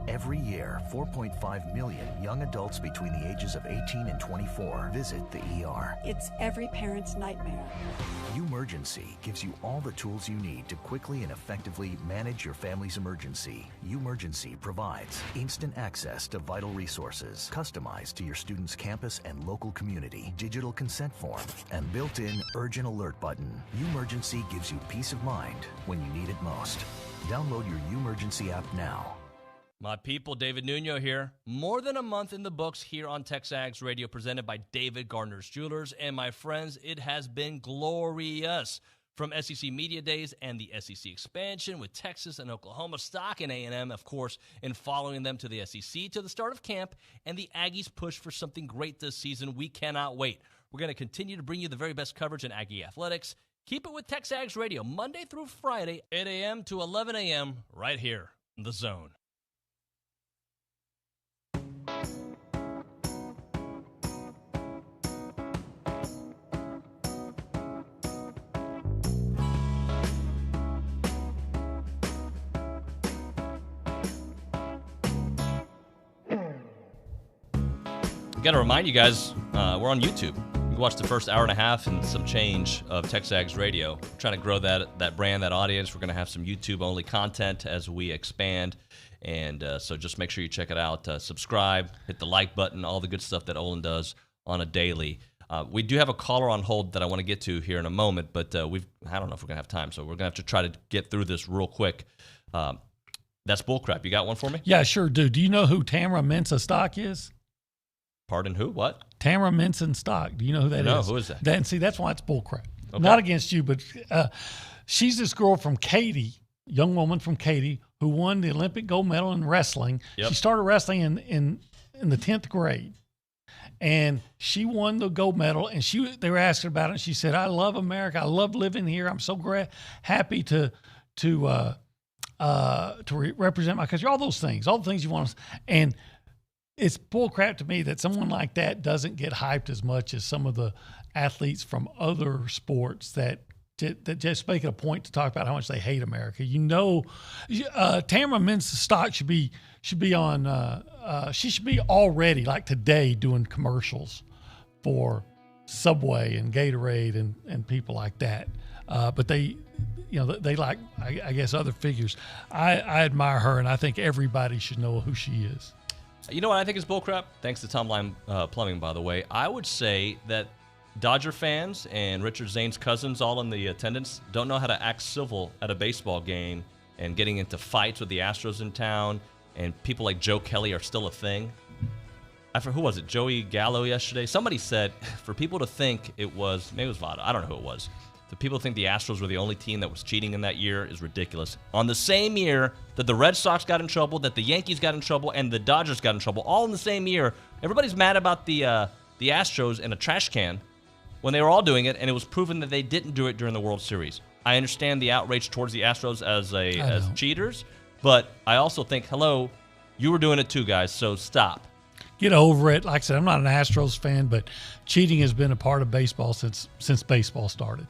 Every year, 4.5 million young adults between the ages of 18 and 24 visit the ER. It's every parent's nightmare. Umergency gives you all the tools you need to quickly and effectively manage your family's emergency. Umergency provides instant access to vital resources, customized to your student's campus and local community, digital consent form, and built-in urgent alert button. Umergency gives you peace of mind when you need it most. Download your Umergency app now. My people, David Nuño here. More than a month in the books here on TexAgs Radio, presented by David Garner's Jewelers. And my friends, it has been glorious. From SEC Media Days and the SEC expansion with Texas and Oklahoma stock and A&M, of course, in following them to the SEC, to the start of camp, and the Aggies push for something great this season. We cannot wait. We're going to continue to bring you the very best coverage in Aggie athletics. Keep it with TexAgs Radio, Monday through Friday, 8 a.m. to 11 a.m., right here in The Zone. Got to remind you guys, we're on YouTube. You can watch the first hour and a half and some change of TexAgs Radio. We're trying to grow that brand, that audience. We're going to have some YouTube-only content as we expand. And so just make sure you check it out. Subscribe, hit the like button, all the good stuff that Olin does on a daily. We do have a caller on hold that I want to get to here in a moment, but I don't know if we're going to have time, so we're going to have to try to get through this real quick. That's bullcrap. You got one for me? Yeah, sure do. Do you know who Tamara Mensah-Stock is? Pardon, who? What? Tamara Mensah-Stock. Do you know who that is? No, who is that? See, that's why it's bullcrap. Okay. Not against you, but she's this girl from Katy, young woman from Katy, who won the Olympic gold medal in wrestling. Yep. She started wrestling in the 10th grade. And she won the gold medal, and they were asking about it. And she said, "I love America. I love living here. I'm so happy to represent my country." All those things, all the things you want. And it's bullcrap to me that someone like that doesn't get hyped as much as some of the athletes from other sports that just make it a point to talk about how much they hate America. Tamara Mensah-Stock should be on. She should be already, like today, doing commercials for Subway and Gatorade and people like that. But they like, I guess, other figures. I admire her, and I think everybody should know who she is. You know what I think is bullcrap? Thanks to Tom Line Plumbing, by the way. I would say that Dodger fans and Richard Zane's cousins, all in the attendance, don't know how to act civil at a baseball game and getting into fights with the Astros in town, and people like Joe Kelly are still a thing. Who was it? Joey Gallo yesterday? Somebody said for people to think maybe it was Votto. I don't know who it was. For people to think the Astros were the only team that was cheating in that year is ridiculous. On the same year that the Red Sox got in trouble, that the Yankees got in trouble, and the Dodgers got in trouble, all in the same year, everybody's mad about the Astros in a trash can when they were all doing it, and it was proven that they didn't do it during the World Series. I understand the outrage towards the Astros as cheaters, but I also think, hello, you were doing it too, guys, so stop. Get over it. Like I said, I'm not an Astros fan, but cheating has been a part of baseball since baseball started.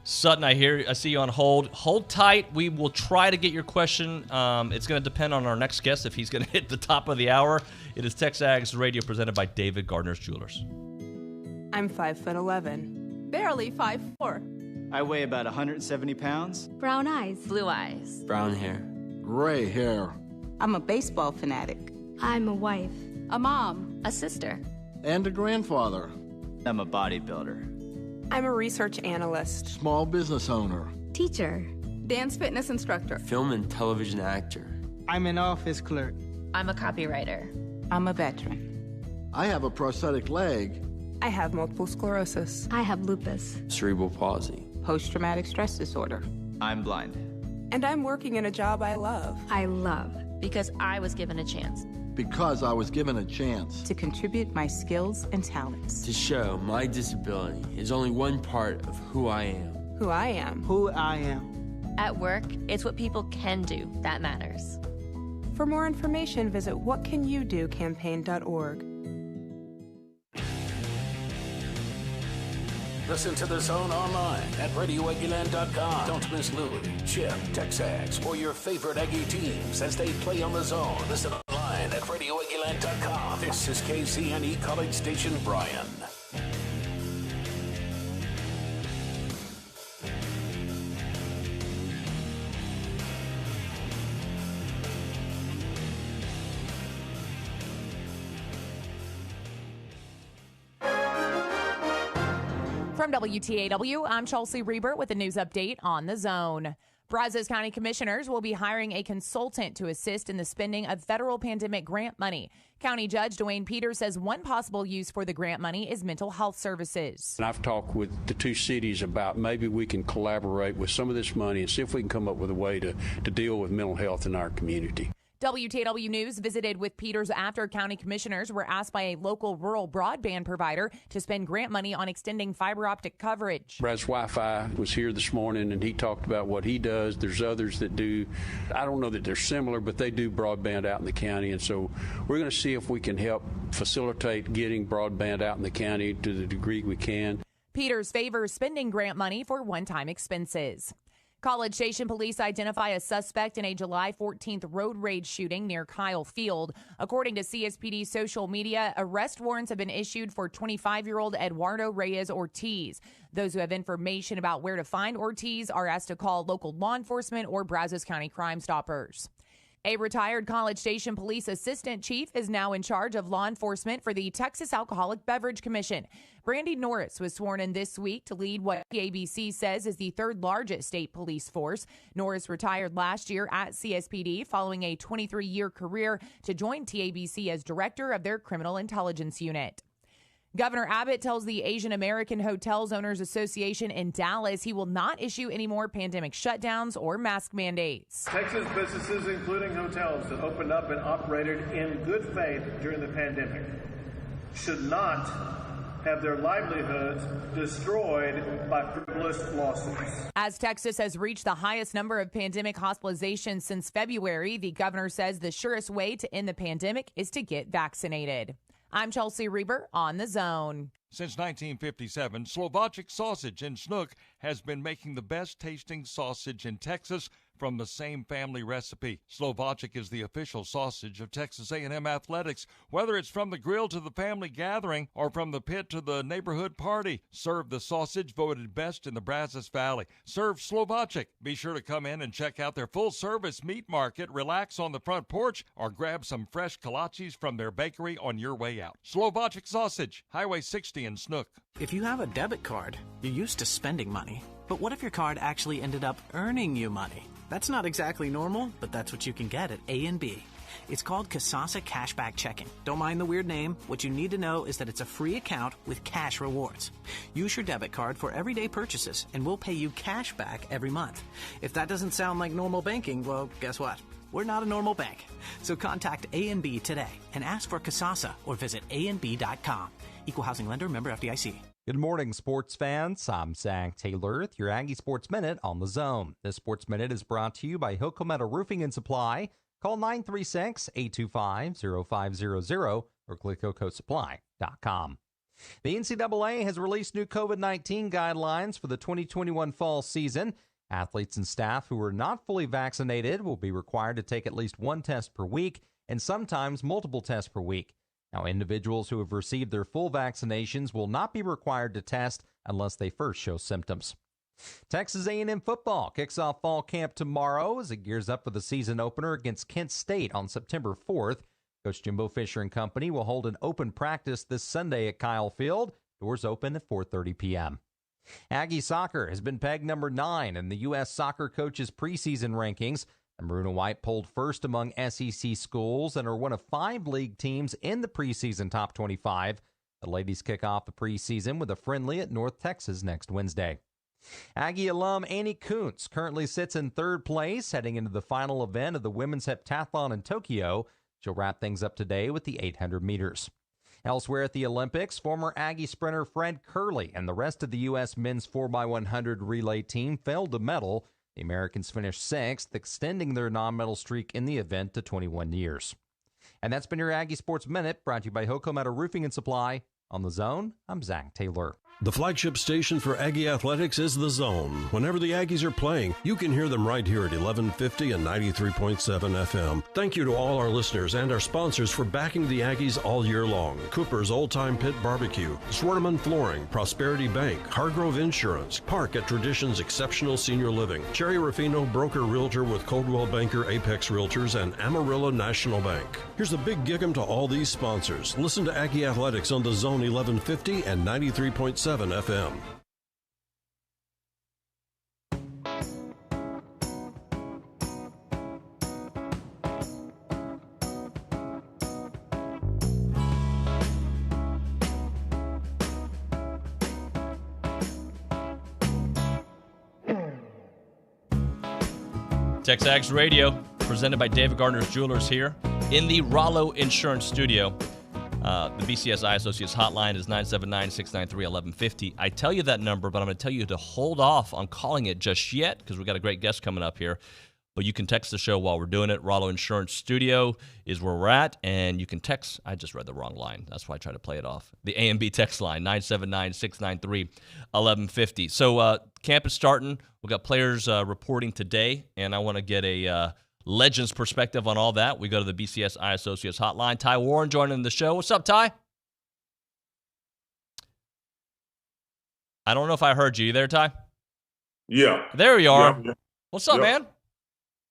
Sutton, I see you on hold. Hold tight. We will try to get your question. It's going to depend on our next guest if he's going to hit the top of the hour. It is TexAgs Radio presented by David Gardner's Jewelers. I'm 5'11", barely 5'4". I weigh about 170 pounds. Brown eyes, blue eyes, brown hair, gray hair. I'm a baseball fanatic. I'm a wife, a mom, a sister, And a grandfather. I'm a bodybuilder. I'm a research analyst, Small business owner. teacher, dance fitness instructor. Film and television actor. I'm an office clerk. I'm a copywriter. I'm a veteran. I have a prosthetic leg. I have multiple sclerosis. I have lupus, Cerebral palsy. post-traumatic stress disorder. I'm blind. And I'm working in a job I love. I love. Because I was given a chance. Because I was given a chance. To contribute my skills and talents. To show my disability is only one part of who I am. Who I am. Who I am. At work, it's what people can do that matters. For more information, visit whatcanyoudocampaign.org. Listen to The Zone online at radioaggieland.com. Don't miss Louie, Chip, TexAgs, or your favorite Aggie teams as they play on The Zone. Listen online at radioaggieland.com. This is KCNE College Station Bryan. From WTAW, I'm Chelsea Reber with the news update on The Zone. Brazos County commissioners will be hiring a consultant to assist in the spending of federal pandemic grant money. County Judge Dwayne Peters says one possible use for the grant money is mental health services. And I've talked with the two cities about maybe we can collaborate with some of this money and see if we can come up with a way to deal with mental health in our community. WTAW News visited with Peters after county commissioners were asked by a local rural broadband provider to spend grant money on extending fiber optic coverage. Brad's Wi-Fi was here this morning, and he talked about what he does. There's others that do. I don't know that they're similar, but they do broadband out in the county, and so we're going to see if we can help facilitate getting broadband out in the county to the degree we can. Peters favors spending grant money for one-time expenses. College Station police identify a suspect in a July 14th road rage shooting near Kyle Field. According to CSPD social media, arrest warrants have been issued for 25-year-old Eduardo Reyes Ortiz. Those who have information about where to find Ortiz are asked to call local law enforcement or Brazos County Crime Stoppers. A retired College Station police assistant chief is now in charge of law enforcement for the Texas Alcoholic Beverage Commission. Brandy Norris was sworn in this week to lead what ABC says is the third largest state police force. Norris retired last year at CSPD following a 23-year career to join TABC as director of their criminal intelligence unit. Governor Abbott tells the Asian American Hotels Owners Association in Dallas he will not issue any more pandemic shutdowns or mask mandates. Texas businesses, including hotels that opened up and operated in good faith during the pandemic, should not have their livelihoods destroyed by frivolous lawsuits. As Texas has reached the highest number of pandemic hospitalizations since February, the governor says the surest way to end the pandemic is to get vaccinated. I'm Chelsea Reber on The Zone. Since 1957, Slovakia Sausage in Snook has been making the best tasting sausage in Texas from the same family recipe. Slovakia is the official sausage of Texas A&M Athletics. Whether it's from the grill to the family gathering or from the pit to the neighborhood party, serve the sausage voted best in the Brazos Valley. Serve Slovakia. Be sure to come in and check out their full-service meat market, relax on the front porch, or grab some fresh kolaches from their bakery on your way out. Slovakia Sausage, Highway 60 in Snook. If you have a debit card, you're used to spending money. But what if your card actually ended up earning you money? That's not exactly normal, but that's what you can get at A&B. It's called Kasasa Cashback Checking. Don't mind the weird name. What you need to know is that it's a free account with cash rewards. Use your debit card for everyday purchases, and we'll pay you cash back every month. If that doesn't sound like normal banking, well, guess what? We're not a normal bank. So contact A&B today and ask for Kasasa or visit ANB.com. Equal housing lender, member FDIC. Good morning, sports fans. I'm Zach Taylor with your Aggie Sports Minute on The Zone. This Sports Minute is brought to you by Hilco Metal Roofing and Supply. Call 936-825-0500 or click hilcosupply.com. The NCAA has released new COVID-19 guidelines for the 2021 fall season. Athletes and staff who are not fully vaccinated will be required to take at least one test per week and sometimes multiple tests per week. Now, individuals who have received their full vaccinations will not be required to test unless they first show symptoms. Texas A&M football kicks off fall camp tomorrow as it gears up for the season opener against Kent State on September 4th. Coach Jimbo Fisher and company will hold an open practice this Sunday at Kyle Field. Doors open at 4:30 p.m. Aggie soccer has been pegged number 9 in the U.S. Soccer Coaches preseason rankings. The Maroon and White polled first among SEC schools and are one of 5 league teams in the preseason top 25. The ladies kick off the preseason with a friendly at North Texas next Wednesday. Aggie alum Annie Kuntz currently sits in 3rd place heading into the final event of the women's heptathlon in Tokyo. She'll wrap things up today with the 800 meters. Elsewhere at the Olympics, former Aggie sprinter Fred Curley and the rest of the U.S. men's 4x100 relay team failed to medal. The Americans finished 6th, extending their non-medal streak in the event to 21 years. And that's been your Aggie Sports Minute, brought to you by Hilco Metal Roofing and Supply. On The Zone, I'm Zach Taylor. The flagship station for Aggie Athletics is The Zone. Whenever the Aggies are playing, you can hear them right here at 1150 and 93.7 FM. Thank you to all our listeners and our sponsors for backing the Aggies all year long. Cooper's Old Time Pit Barbecue, Swartman Flooring, Prosperity Bank, Hargrove Insurance, Park at Traditions Exceptional Senior Living, Cherry Rufino Broker Realtor with Coldwell Banker Apex Realtors, and Amarillo National Bank. Here's a big gig-em to all these sponsors. Listen to Aggie Athletics on The Zone 1150 and 93.7 FM. TexAgs Radio, presented by David Gardner's Jewelers here in the Rollo Insurance Studio. The BCSI Associates hotline is 979-693-1150. I tell you that number, but I'm going to tell you to hold off on calling it just yet because we've got a great guest coming up here. But you can text the show while we're doing it. Rollo Insurance Studio is where we're at, and you can text. I just read the wrong line. That's why I try to play it off. The A&B text line, 979-693-1150. So camp is starting. We've got players reporting today, and I want to get a Legends perspective on all that. We go to the BCSI Associates hotline. Ty Warren joining the show. What's up, Ty? I don't know if I heard you. You there, Ty? Yeah. There you are. Yeah. What's up, man?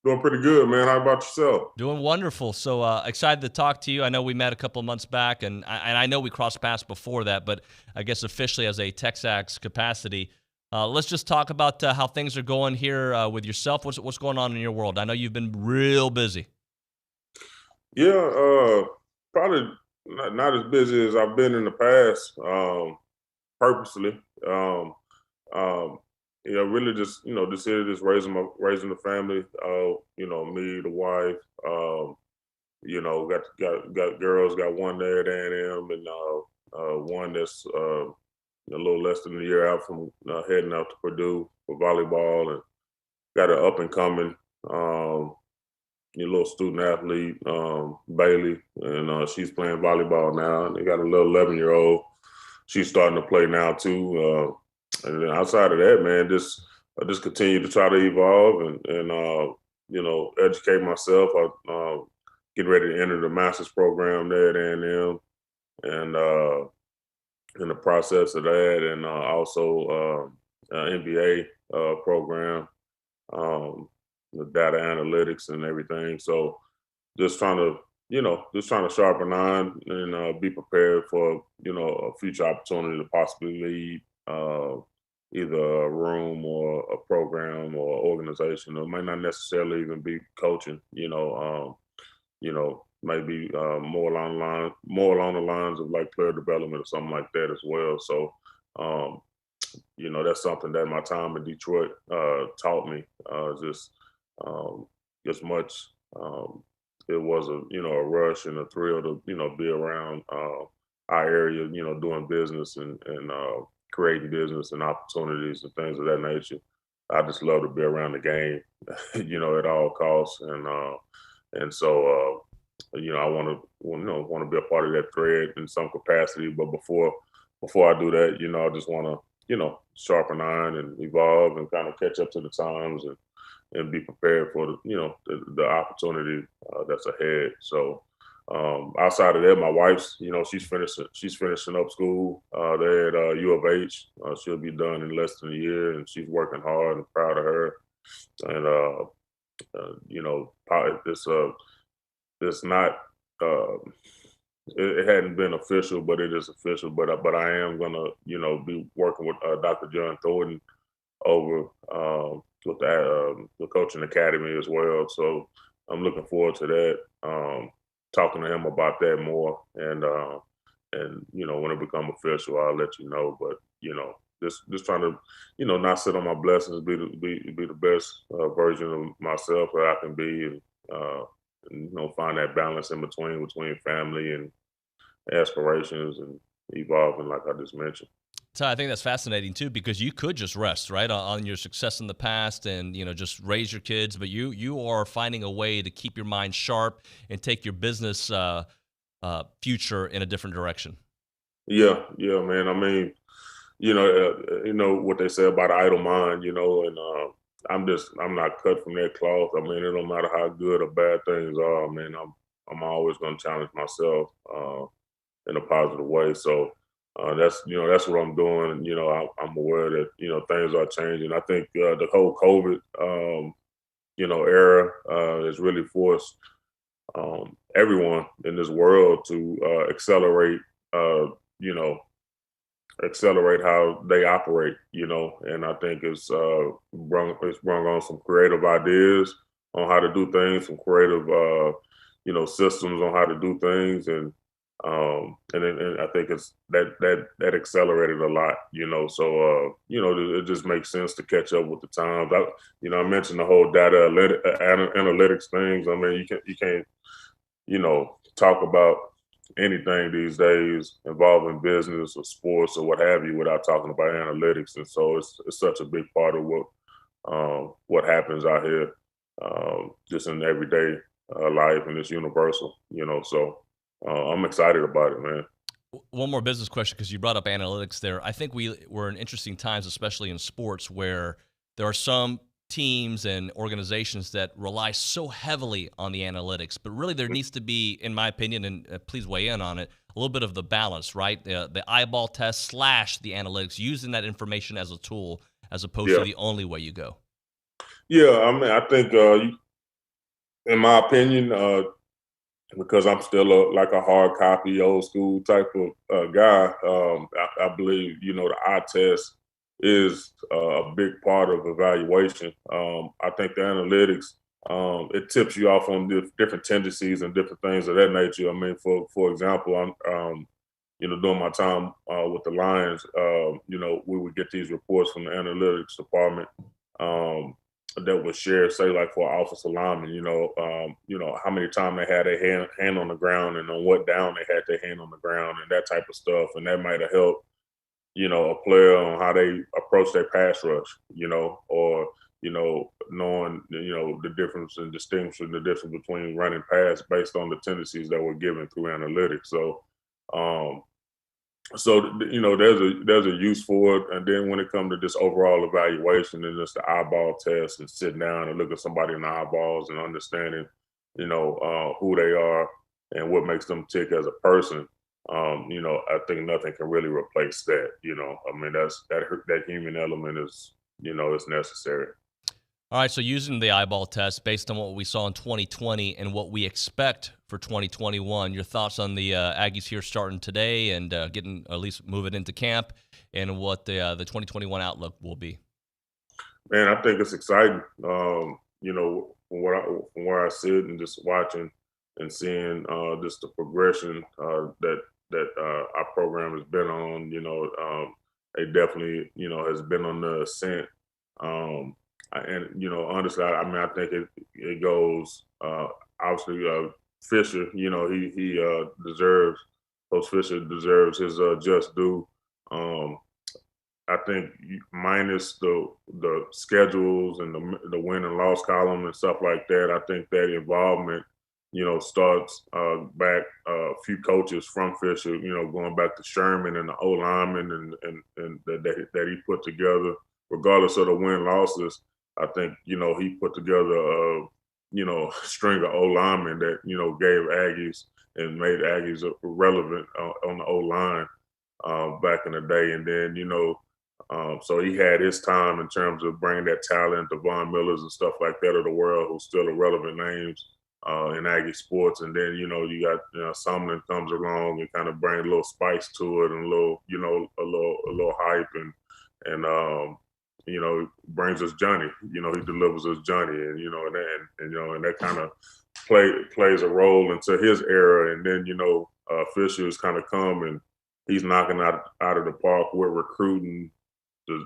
Doing pretty good, man. How about yourself? Doing wonderful. So excited to talk to you. I know we met a couple of months back, and I know we crossed paths before that, but I guess officially as a TexAgs capacity. Let's just talk about how things are going here with yourself. What's going on in your world? I know you've been real busy. Yeah, probably not as busy as I've been in the past, purposely. Really just, just here, just raising the family, me, the wife, got girls, got one there at A&M and one that's a little less than a year out from heading out to Purdue for volleyball, and got an up and coming, little student athlete, Bailey, and she's playing volleyball now. And they got a little 11-year-old. She's starting to play now too. And then outside of that, man, I just continue to try to evolve and educate myself. I'm getting ready to enter the master's program there at A&M, and in the process of that, and also MBA program, the data analytics and everything. So just trying to sharpen iron and be prepared for, a future opportunity to possibly lead either a room or a program or organization. It might not necessarily even be coaching, maybe more along the lines of like player development or something like that as well. So, that's something that my time in Detroit taught me. Just much. It was a rush and a thrill to be around our area, doing business and creating business and opportunities and things of that nature. I just love to be around the game, at all costs, and so I want to be a part of that thread in some capacity. But before I do that, I just want to sharpen iron and evolve and kind of catch up to the times and be prepared for the opportunity that's ahead. So outside of that, my wife's she's finishing up school there at U of H. She'll be done in less than a year, and she's working hard, and proud of her. And it's not it hadn't been official, but it is official. But I am gonna be working with Dr. John Thornton over with the coaching academy as well. So I'm looking forward to that. Talking to him about that more, and when it become official, I'll let you know. But just trying to not sit on my blessings, be the best version of myself that I can be, and find that balance in between family and aspirations and evolving, like I just mentioned. So I think that's fascinating too, because you could just rest right on your success in the past and just raise your kids, but you are finding a way to keep your mind sharp and take your business future in a different direction. Yeah, man. I mean, what they say about idle mind, and I'm not cut from that cloth. I mean, it don't matter how good or bad things are, man. I'm always going to challenge myself in a positive way. So. That's what I'm doing. I'm aware that things are changing. I think the whole COVID era has really forced everyone in this world to accelerate how they operate. And I think it's brought on some creative ideas on how to do things, some creative systems on how to do things, and I think it's that accelerated a lot, so it just makes sense to catch up with the times. I mentioned the whole data analytics things. I mean, you can't talk about anything these days involving business or sports or what have you without talking about analytics. And so it's such a big part of what happens out here, just in everyday life, and it's universal, so. I'm excited about it, man. One more business question, because you brought up analytics there. I think we're in interesting times, especially in sports, where there are some teams and organizations that rely so heavily on the analytics. But really there needs to be, in my opinion, and please weigh in on it, a little bit of the balance, right? The eyeball test / the analytics, using that information as a tool as opposed to the only way you go. Yeah, I mean, I think in my opinion, because I'm still like a hard copy, old school type of guy, I believe, the eye test is a big part of evaluation. I think the analytics, it tips you off on different tendencies and different things of that nature. I mean, for example, I'm, during my time with the Lions, we would get these reports from the analytics department that would share, say, like for offensive linemen, how many times they had their hand on the ground and on what down they had their hand on the ground and that type of stuff. And that might have helped, a player on how they approach their pass rush, or, knowing, the difference and distinguishing the difference between running pass based on the tendencies that were given through analytics. So, there's a use for it. And then when it comes to this overall evaluation and just the eyeball test and sitting down and looking somebody in the eyeballs and understanding, who they are and what makes them tick as a person, I think nothing can really replace that. I mean, that human element is, is necessary. All right, so using the eyeball test based on what we saw in 2020 and what we expect for 2021, your thoughts on the Aggies here starting today and getting at least moving into camp and what the 2021 outlook will be? Man, I think it's exciting. From where I sit and just watching and seeing just the progression that our program has been on, it definitely, has been on the ascent. And honestly, I think it goes. Obviously, Fisher, he deserves. Coach Fisher deserves his just due. I think minus the schedules and the win and loss column and stuff like that, I think that involvement, starts back a few coaches from Fisher, going back to Sherman and the O linemen and that he put together, regardless of the win losses. I think, he put together a, string of O-linemen that, gave Aggies and made Aggies relevant on the O-line back in the day. And then, so he had his time in terms of bringing that talent, the Von Millers and stuff like that of the world, who's still relevant names in Aggie sports. And then, you got Sumlin comes along and kind of bring a little spice to it and a little hype and brings us Johnny. He delivers us Johnny, and and that kind of plays a role into his era. And then Fisher has kind of come and he's knocking out of the park with recruiting, the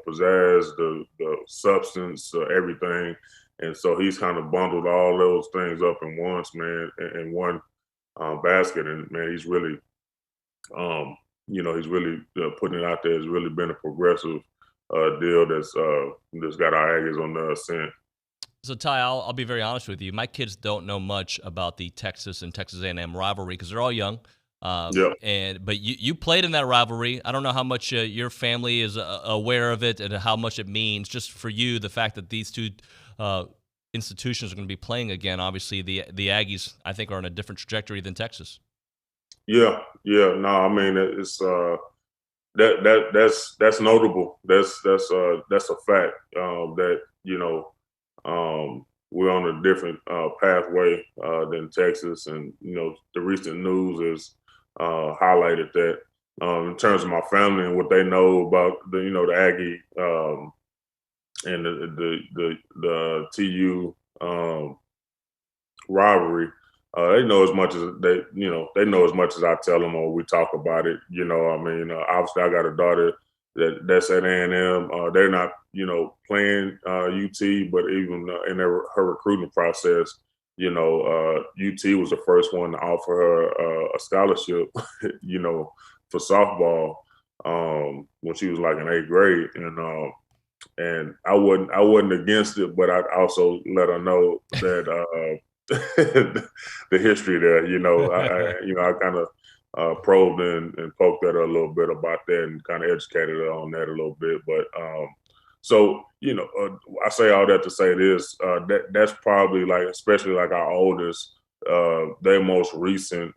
pizzazz, the substance, everything. And so he's kind of bundled all those things up in once, man, in one basket. And man, he's really, he's really putting it out there. It's really been a progressive deal that's got our Aggies on the ascent. So Ty, I'll be very honest with you. My kids don't know much about the Texas and Texas A&M rivalry because they're all young. But you played in that rivalry. I don't know how much your family is aware of it and how much it means. Just for you, the fact that these two institutions are going to be playing again. Obviously, the Aggies, I think, are on a different trajectory than Texas. Yeah. No, I mean it's that's notable. That's a fact that we're on a different pathway than Texas, and the recent news has highlighted that. In terms of my family and what they know about the Aggie and the TU rivalry. They know as much as they know as much as I tell them or we talk about it. Obviously I got a daughter that's at A&M. They're not, playing UT, but even in her recruiting process, UT was the first one to offer her a scholarship, for softball when she was like in 8th grade, and I wasn't against it, but I also let her know that. The history there, I kind of probed and poked at her a little bit about that and kind of educated her on that a little bit. But I say all that to say this, that's probably especially our oldest, their most recent,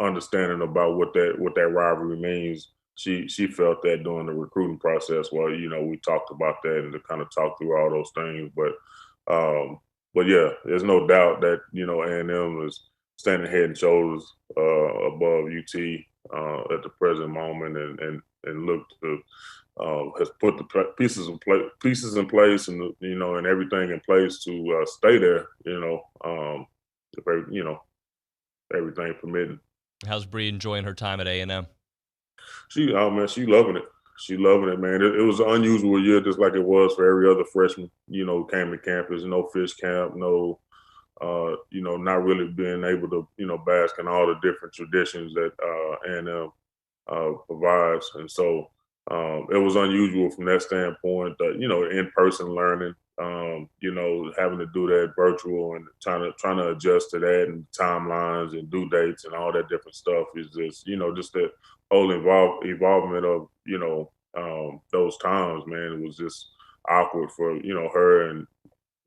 understanding about what that rivalry means she felt that during the recruiting process. Well, we talked about that and to kind of talk through all those things. But yeah, there's no doubt that A&M is standing head and shoulders above UT at the present moment, and look to has put the pieces in place, and and everything in place to stay there. Everything permitting. How's Bree enjoying her time at A&M? She loving it. She loving it, man. It was an unusual year, just like it was for every other freshman. Came to campus, no fish camp, no. Not really being able to, bask in all the different traditions that A&M provides. And so it was unusual from that standpoint, in-person learning, having to do that virtual and trying to adjust to that, and timelines and due dates and all that different stuff is just, just that whole involvement of, those times, man. It was just awkward for, her and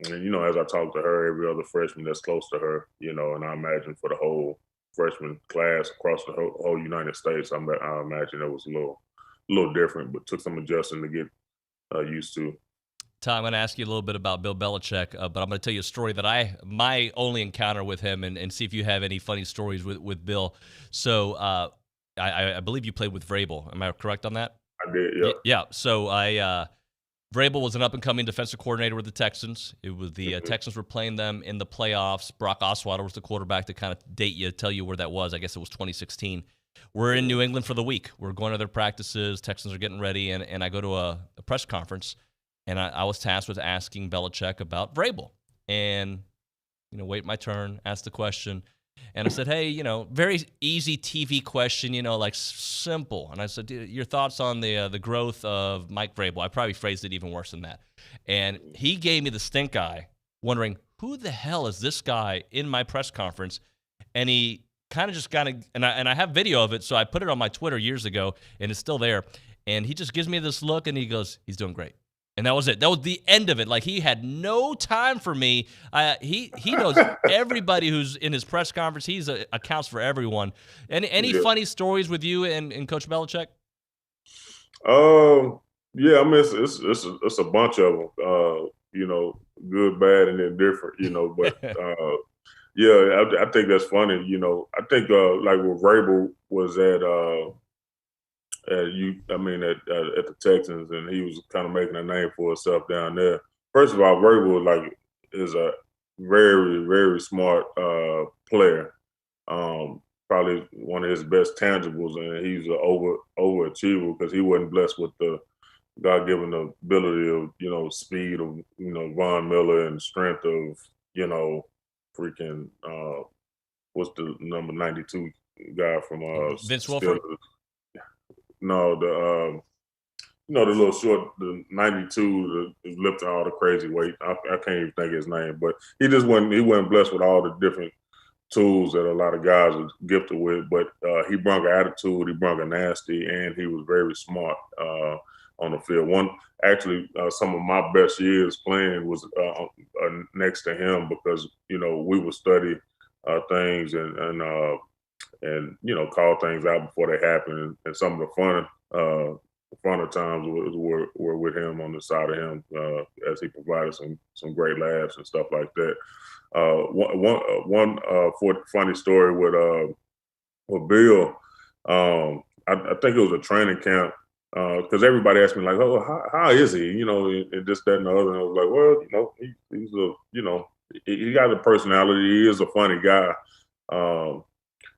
as I talk to her, every other freshman that's close to her, and I imagine for the whole freshman class across the whole United States, I imagine it was a little different, but took some adjusting to get used to. Tom, I'm going to ask you a little bit about Bill Belichick, but I'm going to tell you a story that my only encounter with him, and see if you have any funny stories with Bill. So I believe you played with Vrabel. Am I correct on that? I did, yeah. Yeah. So Vrabel was an up-and-coming defensive coordinator with the Texans. It was the Texans were playing them in the playoffs. Brock Osweiler was the quarterback to kind of tell you where that was. I guess it was 2016. We're in New England for the week. We're going to their practices. Texans are getting ready, and I go to a press conference, and I was tasked with asking Belichick about Vrabel. And, wait my turn, ask the question. And I said, hey, very easy TV question, like simple. And I said, your thoughts on the growth of Mike Vrabel? I probably phrased it even worse than that. And he gave me the stink eye, wondering, who the hell is this guy in my press conference? And he and I have video of it, so I put it on my Twitter years ago, and it's still there. And he just gives me this look, and he goes, he's doing great. And that was it. That was the end of it. Like, he had no time for me. He knows everybody who's in his press conference. He accounts for everyone. Any funny stories with you and Coach Belichick? Yeah, I mean, it's a bunch of them. Good, bad, and indifferent. But yeah, I think that's funny. I think like when Vrabel was at the Texans, and he was kind of making a name for himself down there. First of all, Vrabel is a very, very smart player. Probably one of his best tangibles, and he's an overachiever because he wasn't blessed with the God-given ability of speed of Von Miller and strength of freaking what's the number 92 guy from Vince Wilfork? No, the little short, the 92, is lifting all the crazy weight. I can't even think of his name, but he wasn't blessed with all the different tools that a lot of guys are gifted with. But he brought an attitude, he brought a nasty, and he was very smart on the field. Some of my best years playing was next to him because we would study things and call things out before they happen. And some of the funner times were with him, on the side of him, as he provided some great laughs and stuff like that. One funny story with Bill. I think it was a training camp because everybody asked me like, "Oh, how is he?" And this, that, and the other. And I was like, "Well, he's he got a personality. He is a funny guy."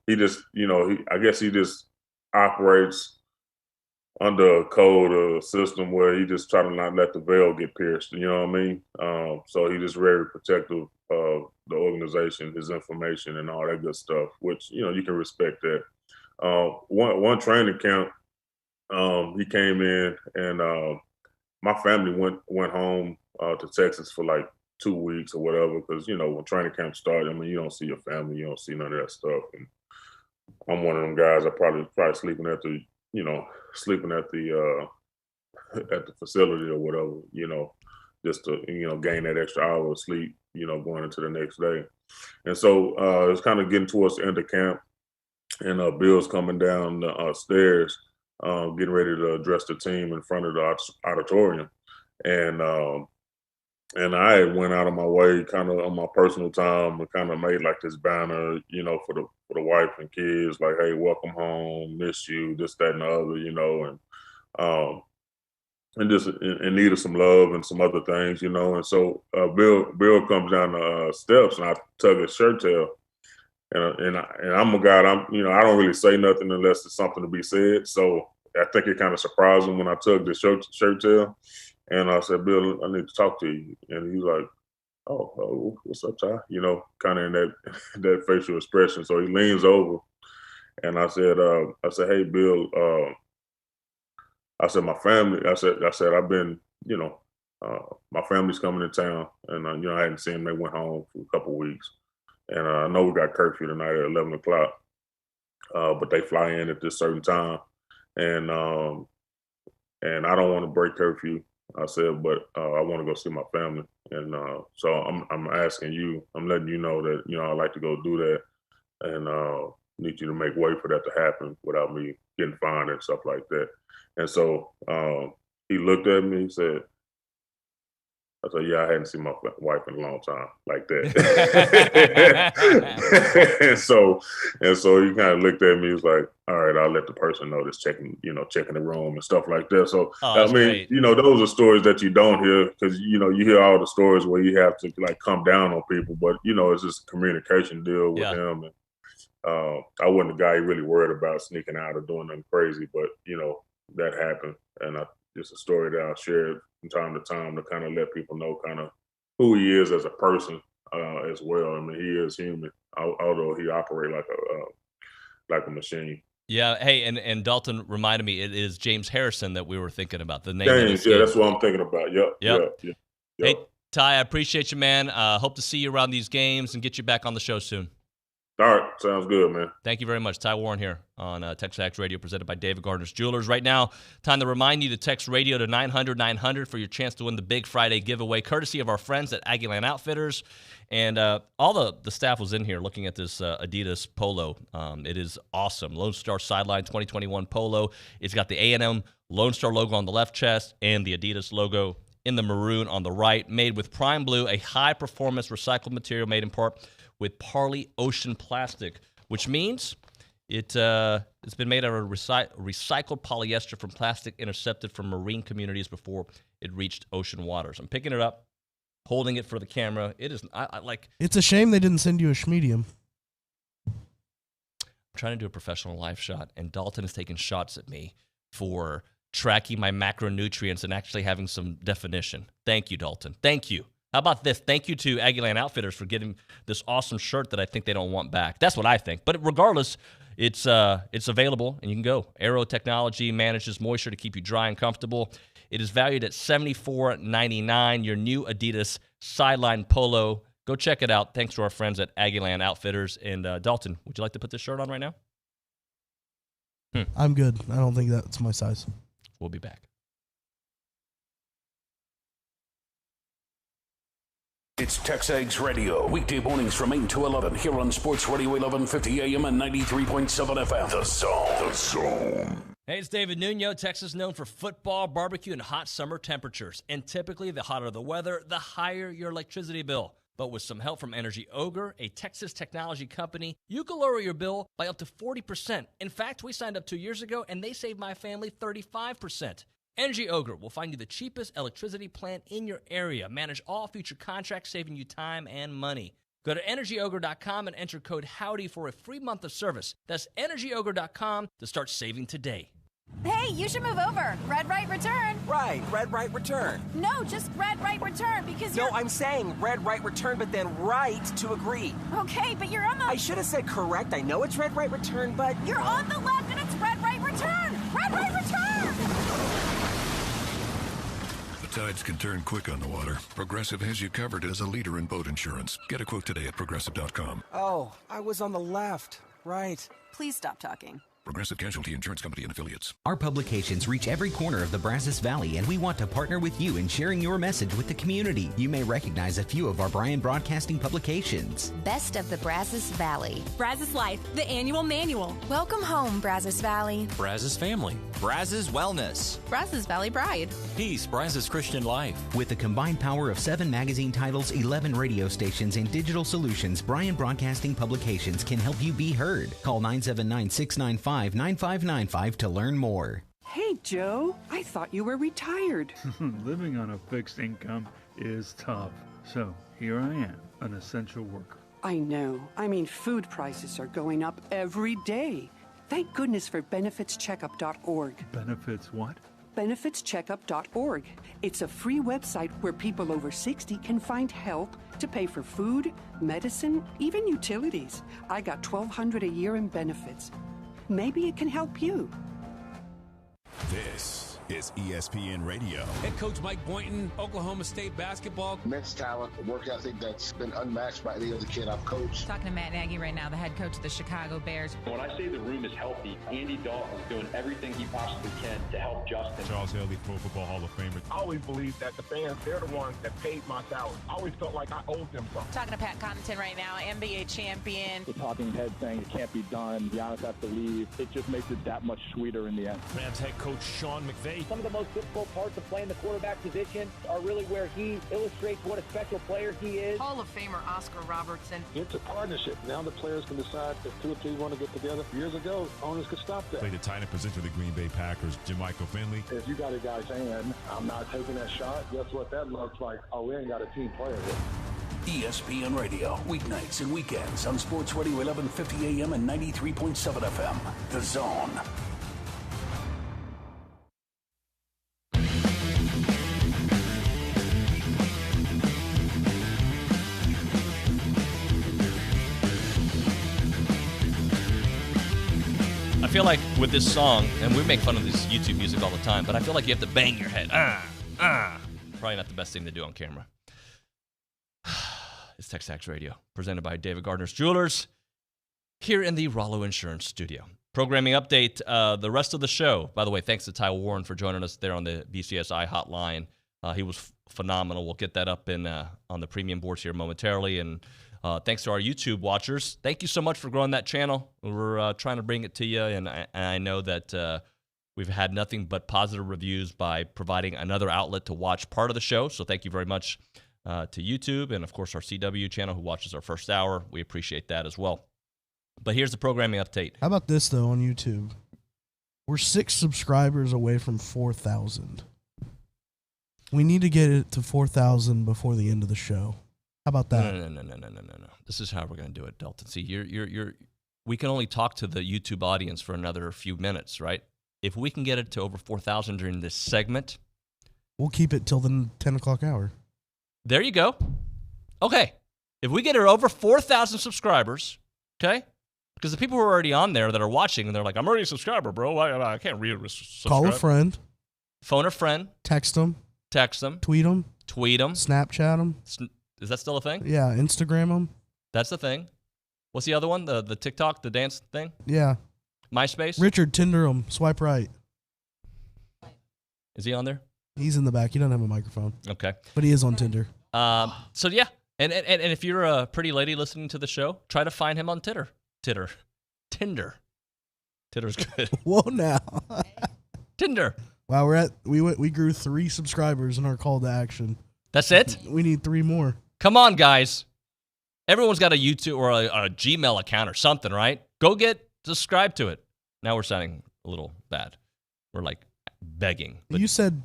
He just, I guess he just operates under a code or a system where he just try to not let the veil get pierced. You know what I mean? So he just very protective of the organization, his information, and all that good stuff, which, you can respect that. One training camp, he came in, and my family went home to Texas for like 2 weeks or whatever, because, when training camp started, you don't see your family, you don't see none of that stuff. And I'm one of them guys that probably sleeping at the at the facility or whatever, just to gain that extra hour of sleep, going into the next day. And so it's kind of getting towards the end of camp, and Bill's coming down the stairs getting ready to address the team in front of the auditorium. And I went out of my way kind of on my personal time and kind of made like this banner, you know, for the wife and kids, like, hey, welcome home, miss you, this, that, and the other, you know, and just in need of some love and some other things, you know. And so Bill comes down the steps and I tug his shirt tail. And I'm a guy, I don't really say nothing unless there's something to be said. So I think it kind of surprised him when I tugged his shirt tail. And I said, Bill, I need to talk to you. And he's like, oh, what's up, Ty? You know, kind of in that facial expression. So he leans over and I said, hey, Bill, I said, my family, I said, I've been, you know, my family's coming to town and, you know, I hadn't seen them. They went home for a couple of weeks. And I know we got curfew tonight at 11 o'clock, but they fly in at this certain time. And I don't want to break curfew. I said, but I want to go see my family. And so I'm asking you, I'm letting you know that, you know, I like to go do that and need you to make way for that to happen without me getting fined and stuff like that. And so he looked at me and said, I said, yeah, I hadn't seen my wife in a long time like that. and so he kind of looked at me. He was like, all right, I'll let the person know that's checking the room and stuff like that. So, I mean, great. You know, those are stories that you don't hear because, you know, you hear all the stories where you have to like come down on people, but, you know, it's just a communication deal with him. And I wasn't the guy he really worried about sneaking out or doing nothing crazy, but, you know, that happened. And it's a story that I'll share from time to time to kind of let people know kind of who he is as a person as well. I mean, he is human, although he operates like a machine. Yeah. Hey, and Dalton reminded me it is James Harrison that we were thinking about. The name. James, yeah, that's what I'm thinking about. Yep. Hey, Ty, I appreciate you, man. Hope to see you around these games and get you back on the show soon. All right. Sounds good, man. Thank you very much. Ty Warren here on TexAgs Radio, presented by David Gardner's Jewelers. Right now, time to remind you to text radio to 900-900 for your chance to win the Big Friday giveaway, courtesy of our friends at Aggieland Outfitters. And all the staff was in here looking at this Adidas polo. It is awesome. Lone Star Sideline 2021 polo. It's got the A&M Lone Star logo on the left chest and the Adidas logo in the maroon on the right, made with Prime Blue, a high-performance recycled material made in part with Parley Ocean Plastic, which means it's been made out of recycled polyester from plastic intercepted from marine communities before it reached ocean waters. I'm picking it up, holding it for the camera. It is I like. It's a shame they didn't send you a schmedium. I'm trying to do a professional live shot, and Dalton is taking shots at me for tracking my macronutrients and actually having some definition. Thank you, Dalton. Thank you. How about this? Thank you to Aggieland Outfitters for getting this awesome shirt that I think they don't want back. That's what I think. But regardless, it's available, and you can go. Aero Technology manages moisture to keep you dry and comfortable. It is valued at $74.99, your new Adidas Sideline Polo. Go check it out. Thanks to our friends at Aggieland Outfitters. And Dalton, would you like to put this shirt on right now? I'm good. I don't think that's my size. We'll be back. It's TexAgs Radio, weekday mornings from 8 to 11 here on Sports Radio 1150 AM and 93.7 FM. The Zone. Hey, it's David Nuño. Texas is known for football, barbecue, and hot summer temperatures. And typically, the hotter the weather, the higher your electricity bill. But with some help from Energy Ogre, a Texas technology company, you can lower your bill by up to 40%. In fact, we signed up 2 years ago, and they saved my family 35%. Energy Ogre will find you the cheapest electricity plan in your area. Manage all future contracts, saving you time and money. Go to energyogre.com and enter code HOWDY for a free month of service. That's energyogre.com to start saving today. Hey, you should move over. Red right return. Right, red right return. No, just red right return because No, I'm saying red right return, but then right to agree. Okay, but you're on the... I should have said correct. I know it's red right return, but... You're on the left and it's red right return. Red right return. Tides can turn quick on the water. Progressive has you covered as a leader in boat insurance. Get a quote today at Progressive.com. Oh, I was on the left. Right. Please stop talking. Progressive Casualty Insurance Company and Affiliates. Our publications reach every corner of the Brazos Valley, and we want to partner with you in sharing your message with the community. You may recognize a few of our Bryan Broadcasting publications. Best of the Brazos Valley. Brazos Life, the annual manual. Welcome home, Brazos Valley. Brazos Family. Brazos Wellness. Brazos Valley Bride. Peace, Brazos Christian Life. With the combined power of 7 magazine titles, 11 radio stations, and digital solutions, Bryan Broadcasting Publications can help you be heard. Call 979-695-9595 to learn more. Hey, Joe, I thought you were retired. Living on a fixed income is tough. So here I am, an essential worker. I know. I mean, food prices are going up every day. Thank goodness for benefitscheckup.org. Benefits what? benefitscheckup.org. It's a free website where people over 60 can find help to pay for food, medicine, even utilities. I got $1,200 a year in benefits. Maybe it can help you. This is ESPN Radio. Head coach Mike Boynton, Oklahoma State basketball. Immense talent, a work ethic that's been unmatched by any other kid I've coached. Talking to Matt Nagy right now, the head coach of the Chicago Bears. When I say the room is healthy, Andy Dalton is doing everything he possibly can to help Justin. Charles Haley, Pro Football Hall of Famer. I always believed that the fans, they're the ones that paid my salary. I always felt like I owed them something. Talking to Pat Connaughton right now, NBA champion. The talking head saying it can't be done, Giannis has to leave. It just makes it that much sweeter in the end. Rams head coach Sean McVay. Some of the most difficult parts of playing the quarterback position are really where he illustrates what a special player he is. Hall of Famer Oscar Robertson. It's a partnership. Now the players can decide if 2 or 3 want to get together. Years ago, owners could stop that. Played the tight end position for the Green Bay Packers, Jermichael Finley. If you got a guy saying, I'm not taking that shot, guess what that looks like? Oh, we ain't got a team player here. ESPN Radio, weeknights and weekends on Sports Radio 1150 AM and 93.7 FM. The Zone. I feel like with this song, and we make fun of this YouTube music all the time, but I feel like you have to bang your head. Probably not the best thing to do on camera. It's TexAgs Radio, presented by David Gardner's Jewelers, here in the Rollo Insurance Studio. Programming update, the rest of the show. By the way, thanks to Ty Warren for joining us there on the BCSI hotline. He was phenomenal. We'll get that up in on the premium boards here momentarily. And thanks to our YouTube watchers. Thank you so much for growing that channel. We're trying to bring it to you, and I know that we've had nothing but positive reviews by providing another outlet to watch part of the show. So thank you very much to YouTube and, of course, our CW channel who watches our first hour. We appreciate that as well. But here's the programming update. How about this, though, on YouTube? We're 6 subscribers away from 4,000. We need to get it to 4,000 before the end of the show. How about that? No. This is how we're going to do it, Dalton. See, we can only talk to the YouTube audience for another few minutes, right? If we can get it to over 4,000 during this segment, we'll keep it till the 10 o'clock hour. There you go. Okay. If we get it over 4,000 subscribers, okay? Because the people who are already on there that are watching, and they're like, I'm already a subscriber, bro. I can't subscribe. Call a friend. Phone a friend. Text them. Tweet them. Snapchat them. Is that still a thing? Yeah, Instagram them. That's the thing. What's the other one? The TikTok, the dance thing? Yeah. MySpace? Richard, Tinder them. Swipe right. Is he on there? He's in the back. He doesn't have a microphone. Okay. But he is on Tinder. So, yeah. And if you're a pretty lady listening to the show, try to find him on Tinder. Tinder's good. Whoa, now. Tinder. Wow, we grew 3 subscribers in our call to action. That's it? We need 3 more. Come on, guys. Everyone's got a YouTube or a Gmail account or something, right? Go subscribe to it. Now we're sounding a little bad. We're like begging. But you said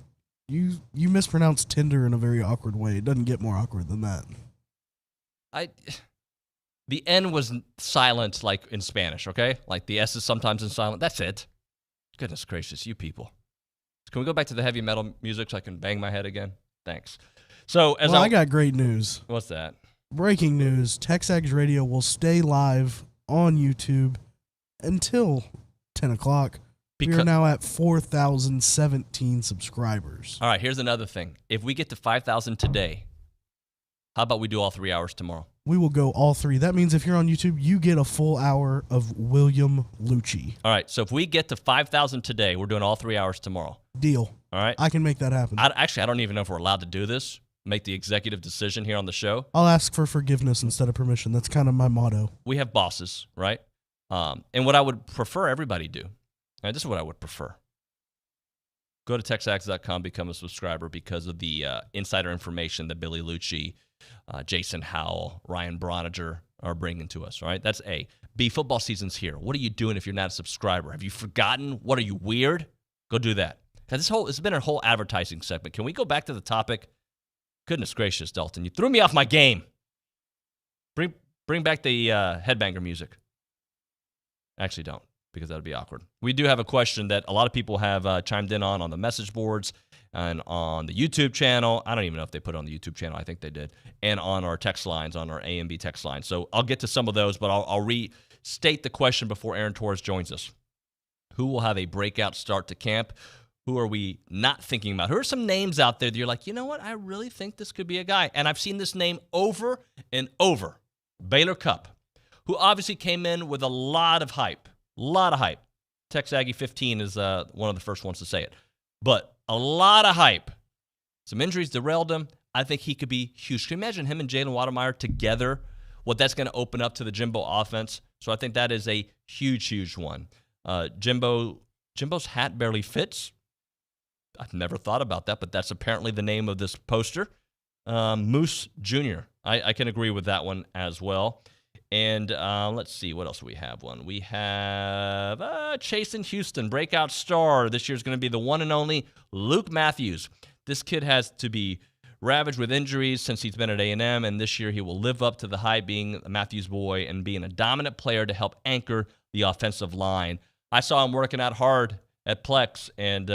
you mispronounced Tinder in a very awkward way. It doesn't get more awkward than that. The N was silent like in Spanish, okay? Like the S is sometimes in silent. That's it. Goodness gracious, you people. Can we go back to the heavy metal music so I can bang my head again? Thanks. So I got great news. What's that? Breaking news. TexAgs Radio will stay live on YouTube until 10 o'clock. We are now at 4,017 subscribers. All right, here's another thing. If we get to 5,000 today, how about we do all 3 hours tomorrow? we will go all three. That means if you're on YouTube, you get a full hour of William Liucci. All right, so if we get to 5,000 today, we're doing all 3 hours tomorrow. Deal. All right? I can make that happen. I don't even know if we're allowed to do this, make the executive decision here on the show. I'll ask for forgiveness instead of permission. That's kind of my motto. We have bosses, right? And what I would prefer everybody do, and this is what I would prefer. Go to TexAgs.com, become a subscriber because of the insider information that Billy Liucci, Jason Howell, Ryan Broniger are bringing to us, right? That's A. B, football season's here. What are you doing if you're not a subscriber? Have you forgotten? What, are you weird? Go do that. Because it's been a whole advertising segment. Can we go back to the topic? Goodness gracious, Dalton. You threw me off my game. Bring back the headbanger music. Actually, don't, because that would be awkward. We do have a question that a lot of people have chimed in on the message boards and on the YouTube channel. I don't even know if they put it on the YouTube channel. I think they did. And on our text lines, on our A and B text lines. So I'll get to some of those, but I'll restate the question before Aaron Torres joins us. Who will have a breakout start to camp? Who are we not thinking about? Who are some names out there that you're like, you know what? I really think this could be a guy. And I've seen this name over and over. Baylor Cupp, who obviously came in with a lot of hype. Tex Aggie 15 is one of the first ones to say it. But a lot of hype. Some injuries derailed him. I think he could be huge. Can you imagine him and Jalen Watermeyer together, what that's going to open up to the Jimbo offense? So I think that is a huge one. Jimbo's hat barely fits. I've never thought about that, but that's apparently the name of this poster. Moose Jr. I can agree with that one as well. And let's see, what else do we have? We have Chase in Houston, breakout star. This year's going to be the one and only Luke Matthews. This kid has to be ravaged with injuries since he's been at A&M, and this year he will live up to the hype, being a Matthews boy and being a dominant player to help anchor the offensive line. I saw him working out hard at Plex, and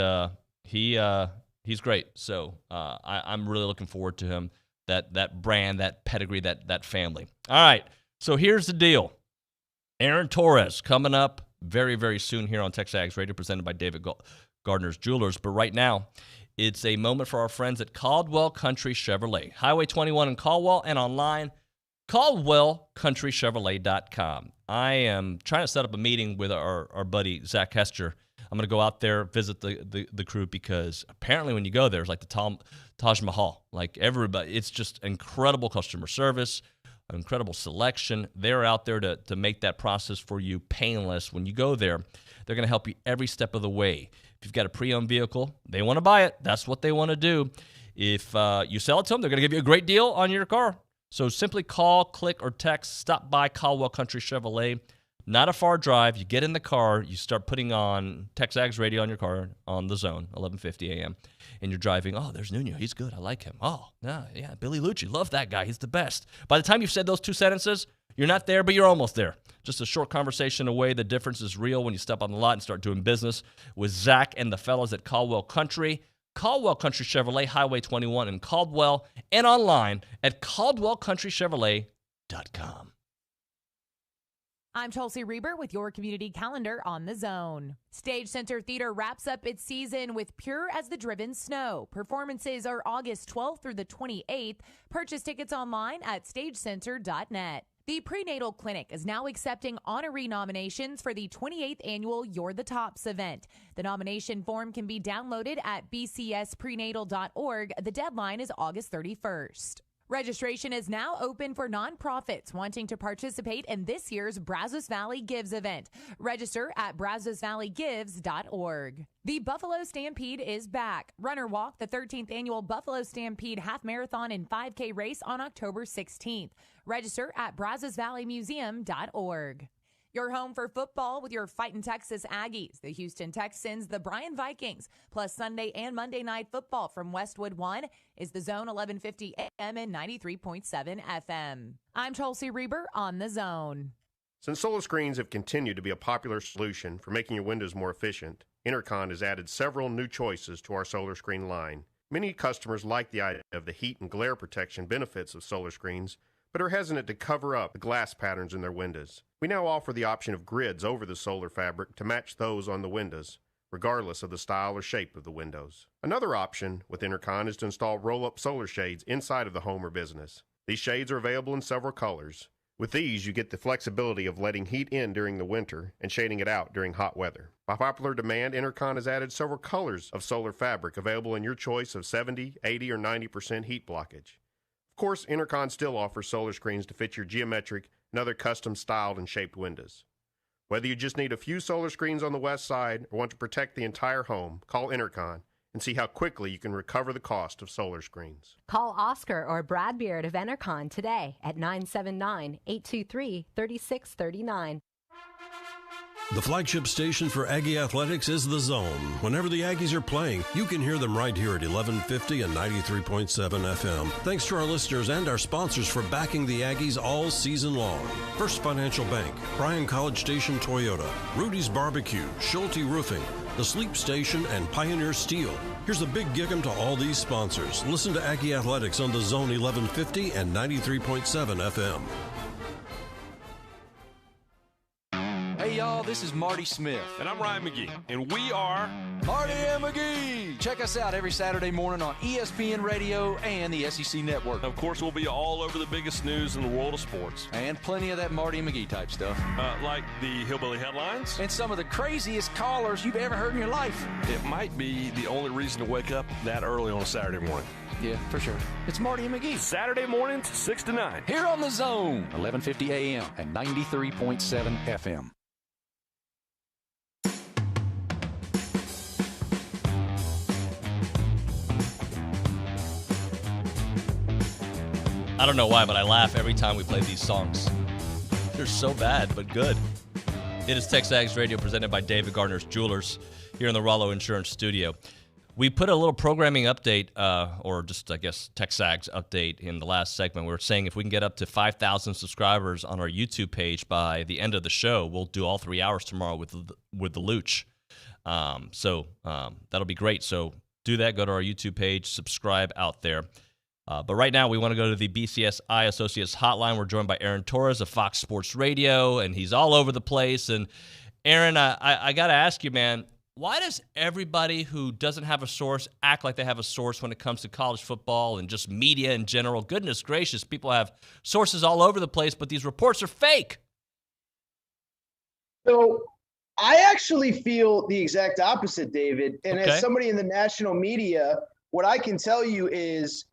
he's great. So I'm really looking forward to him, that brand, that pedigree, that family. All right. So here's the deal. Aaron Torres coming up very, very soon here on TexAgs Radio, presented by David Gardner's Jewelers. But right now, it's a moment for our friends at Caldwell Country Chevrolet. Highway 21 in Caldwell and online, CaldwellCountryChevrolet.com. I am trying to set up a meeting with our buddy Zach Hester. I'm going to go out there, visit the crew, because apparently when you go there, it's like the Taj Mahal. Like everybody, it's just incredible customer service, incredible selection. They're out there to make that process for you painless. When you go there, they're going to help you every step of the way. If you've got a pre-owned vehicle, they want to buy it. That's what they want to do. If you sell it to them, they're going to give you a great deal on your car. So simply call, click, or text. Stop by Caldwell Country Chevrolet. Not a far drive. You get in the car. You start putting on TexAgs Radio on your car on the zone, 11:50 a.m., and you're driving. Oh, there's Nuño. He's good. I like him. Oh, yeah, Billy Liucci. Love that guy. He's the best. By the time you've said those two sentences, you're not there, but you're almost there. Just a short conversation away. The difference is real when you step on the lot and start doing business with Zach and the fellas at Caldwell Country. Caldwell Country Chevrolet, Highway 21 in Caldwell, and online at CaldwellCountryChevrolet.com. I'm Chelsea Reber with your community calendar on the zone. Stage Center Theater wraps up its season with Pure as the Driven Snow. Performances are August 12th through the 28th. Purchase tickets online at stagecenter.net. The Prenatal Clinic is now accepting honoree nominations for the 28th annual You're the Tops event. The nomination form can be downloaded at bcsprenatal.org. The deadline is August 31st. Registration is now open for nonprofits wanting to participate in this year's Brazos Valley Gives event. Register at brazosvalleygives.org. The Buffalo Stampede is back. Runner walk the 13th annual Buffalo Stampede Half Marathon and 5K race on October 16th. Register at brazosvalleymuseum.org. Your home for football with your Fightin' Texas Aggies, the Houston Texans, the Bryan Vikings, plus Sunday and Monday night football from Westwood One is the Zone 1150 AM and 93.7 FM. I'm Chelsea Reber on the Zone. Since solar screens have continued to be a popular solution for making your windows more efficient, Intercon has added several new choices to our solar screen line. Many customers like the idea of the heat and glare protection benefits of solar screens, but are hesitant to cover up the glass patterns in their windows. We now offer the option of grids over the solar fabric to match those on the windows, regardless of the style or shape of the windows. Another option with Intercon is to install roll-up solar shades inside of the home or business. These shades are available in several colors. With these, you get the flexibility of letting heat in during the winter and shading it out during hot weather. By popular demand, Intercon has added several colors of solar fabric available in your choice of 70, 80, or 90% heat blockage. Of course, Intercon still offers solar screens to fit your geometric and other custom styled and shaped windows. Whether you just need a few solar screens on the west side or want to protect the entire home, call Intercon and see how quickly you can recover the cost of solar screens. Call Oscar or Brad Beard of Intercon today at 979-823-3639. The flagship station for Aggie Athletics is The Zone. Whenever the Aggies are playing, you can hear them right here at 1150 and 93.7 FM. Thanks to our listeners and our sponsors for backing the Aggies all season long. First Financial Bank, Bryan College Station Toyota, Rudy's Barbecue, Schulte Roofing, The Sleep Station, and Pioneer Steel. Here's a big gig 'em to all these sponsors. Listen to Aggie Athletics on The Zone 1150 and 93.7 FM. Hey y'all, this is Marty Smith. And I'm Ryan McGee. And we are Marty and McGee. Check us out every Saturday morning on ESPN Radio and the SEC Network. Of course, we'll be all over the biggest news in the world of sports. And plenty of that Marty and McGee type stuff. Like the Hillbilly Headlines. And some of the craziest callers you've ever heard in your life. It might be the only reason to wake up that early on a Saturday morning. Yeah, for sure. It's Marty and McGee. Saturday mornings, 6 to 9. Here on The Zone, 1150 AM and 93.7 FM. I don't know why, but I laugh every time we play these songs. They're so bad, but good. It is TexAgs Radio presented by David Gardner's Jewelers here in the Rollo Insurance Studio. We put a little programming update, or just, I guess, TexAgs update in the last segment. We were saying if we can get up to 5,000 subscribers on our YouTube page by the end of the show, we'll do all 3 hours tomorrow with the Luch. So that'll be great. So do that. Go to our YouTube page. Subscribe out there. But right now, we want to go to the BCSI Associates Hotline. We're joined by Aaron Torres of Fox Sports Radio, and he's all over the place. And Aaron, I got to ask you, man, why does everybody who doesn't have a source act like they have a source when it comes to college football and just media in general? Goodness gracious, people have sources all over the place, but these reports are fake. So I actually feel the exact opposite, David. And Okay. As somebody in the national media, what I can tell you is